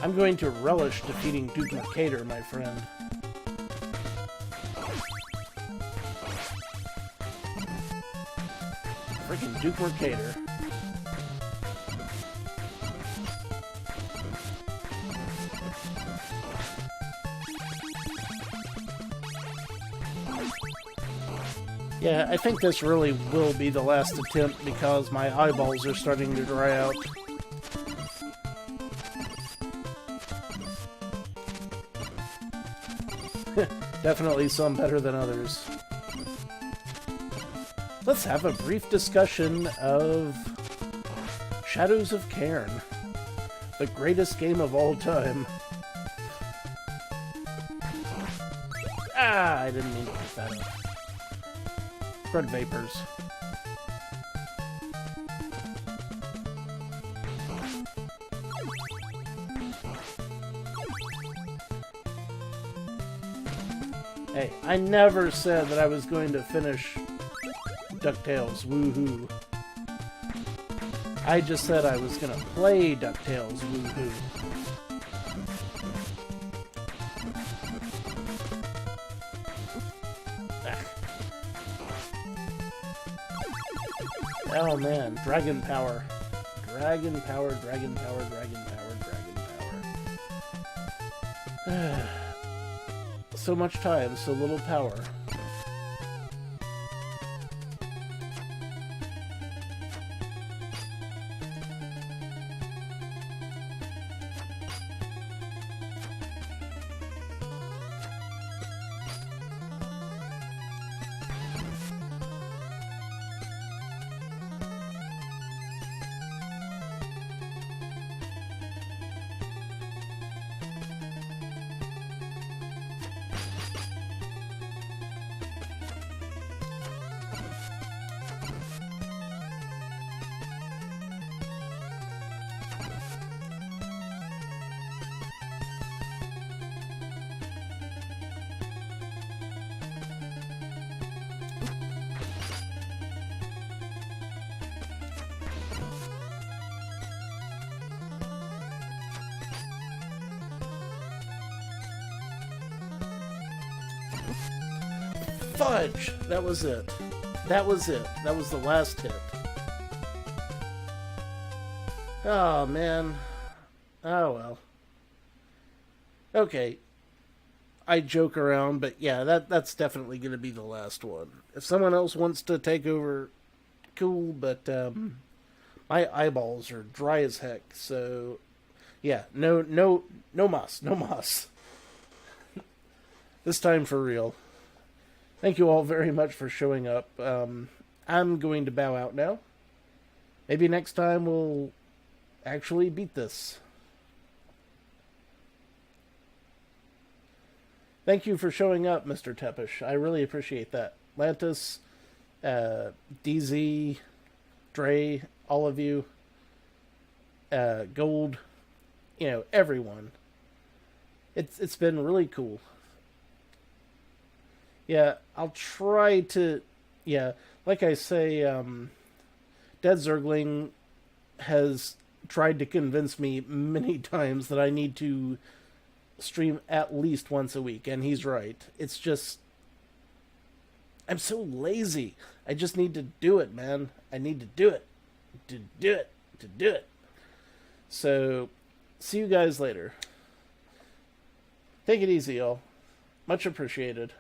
I'm going to relish defeating Duke Mercator, my friend. Freaking Duke Mercator. Yeah, I think this really will be the last attempt because my eyeballs are starting to dry out. Definitely some better than others. Let's have a brief discussion of Shadows of Cairn, the greatest game of all time. Ah, I didn't mean to pick that up. Red Vapors. Hey, I never said that I was going to finish DuckTales, woohoo. I just said I was gonna play DuckTales, woohoo. Oh man, Dragon Power. Dragon Power, Dragon Power, Dragon Power, Dragon Power. So much time, so little power. Fudge! That was it. That was it. That was the last hit. Oh, man. Oh, well. Okay. I joke around, but yeah, that's definitely going to be the last one. If someone else wants to take over, cool, but my eyeballs are dry as heck, so yeah, no mas. This time for real. Thank you all very much for showing up. I'm going to bow out now. Maybe next time we'll actually beat this. Thank you for showing up, Mr. Tepish. I really appreciate that. Lantis, DZ, Dre, all of you, Gold, everyone. It's been really cool. Yeah, I'll try to Yeah, like I say, Dead Zergling has tried to convince me many times that I need to stream at least once a week, and he's right. It's just I'm so lazy. I just need to do it, man. I need to do it. To do it. To do it. So, see you guys later. Take it easy, y'all. Much appreciated.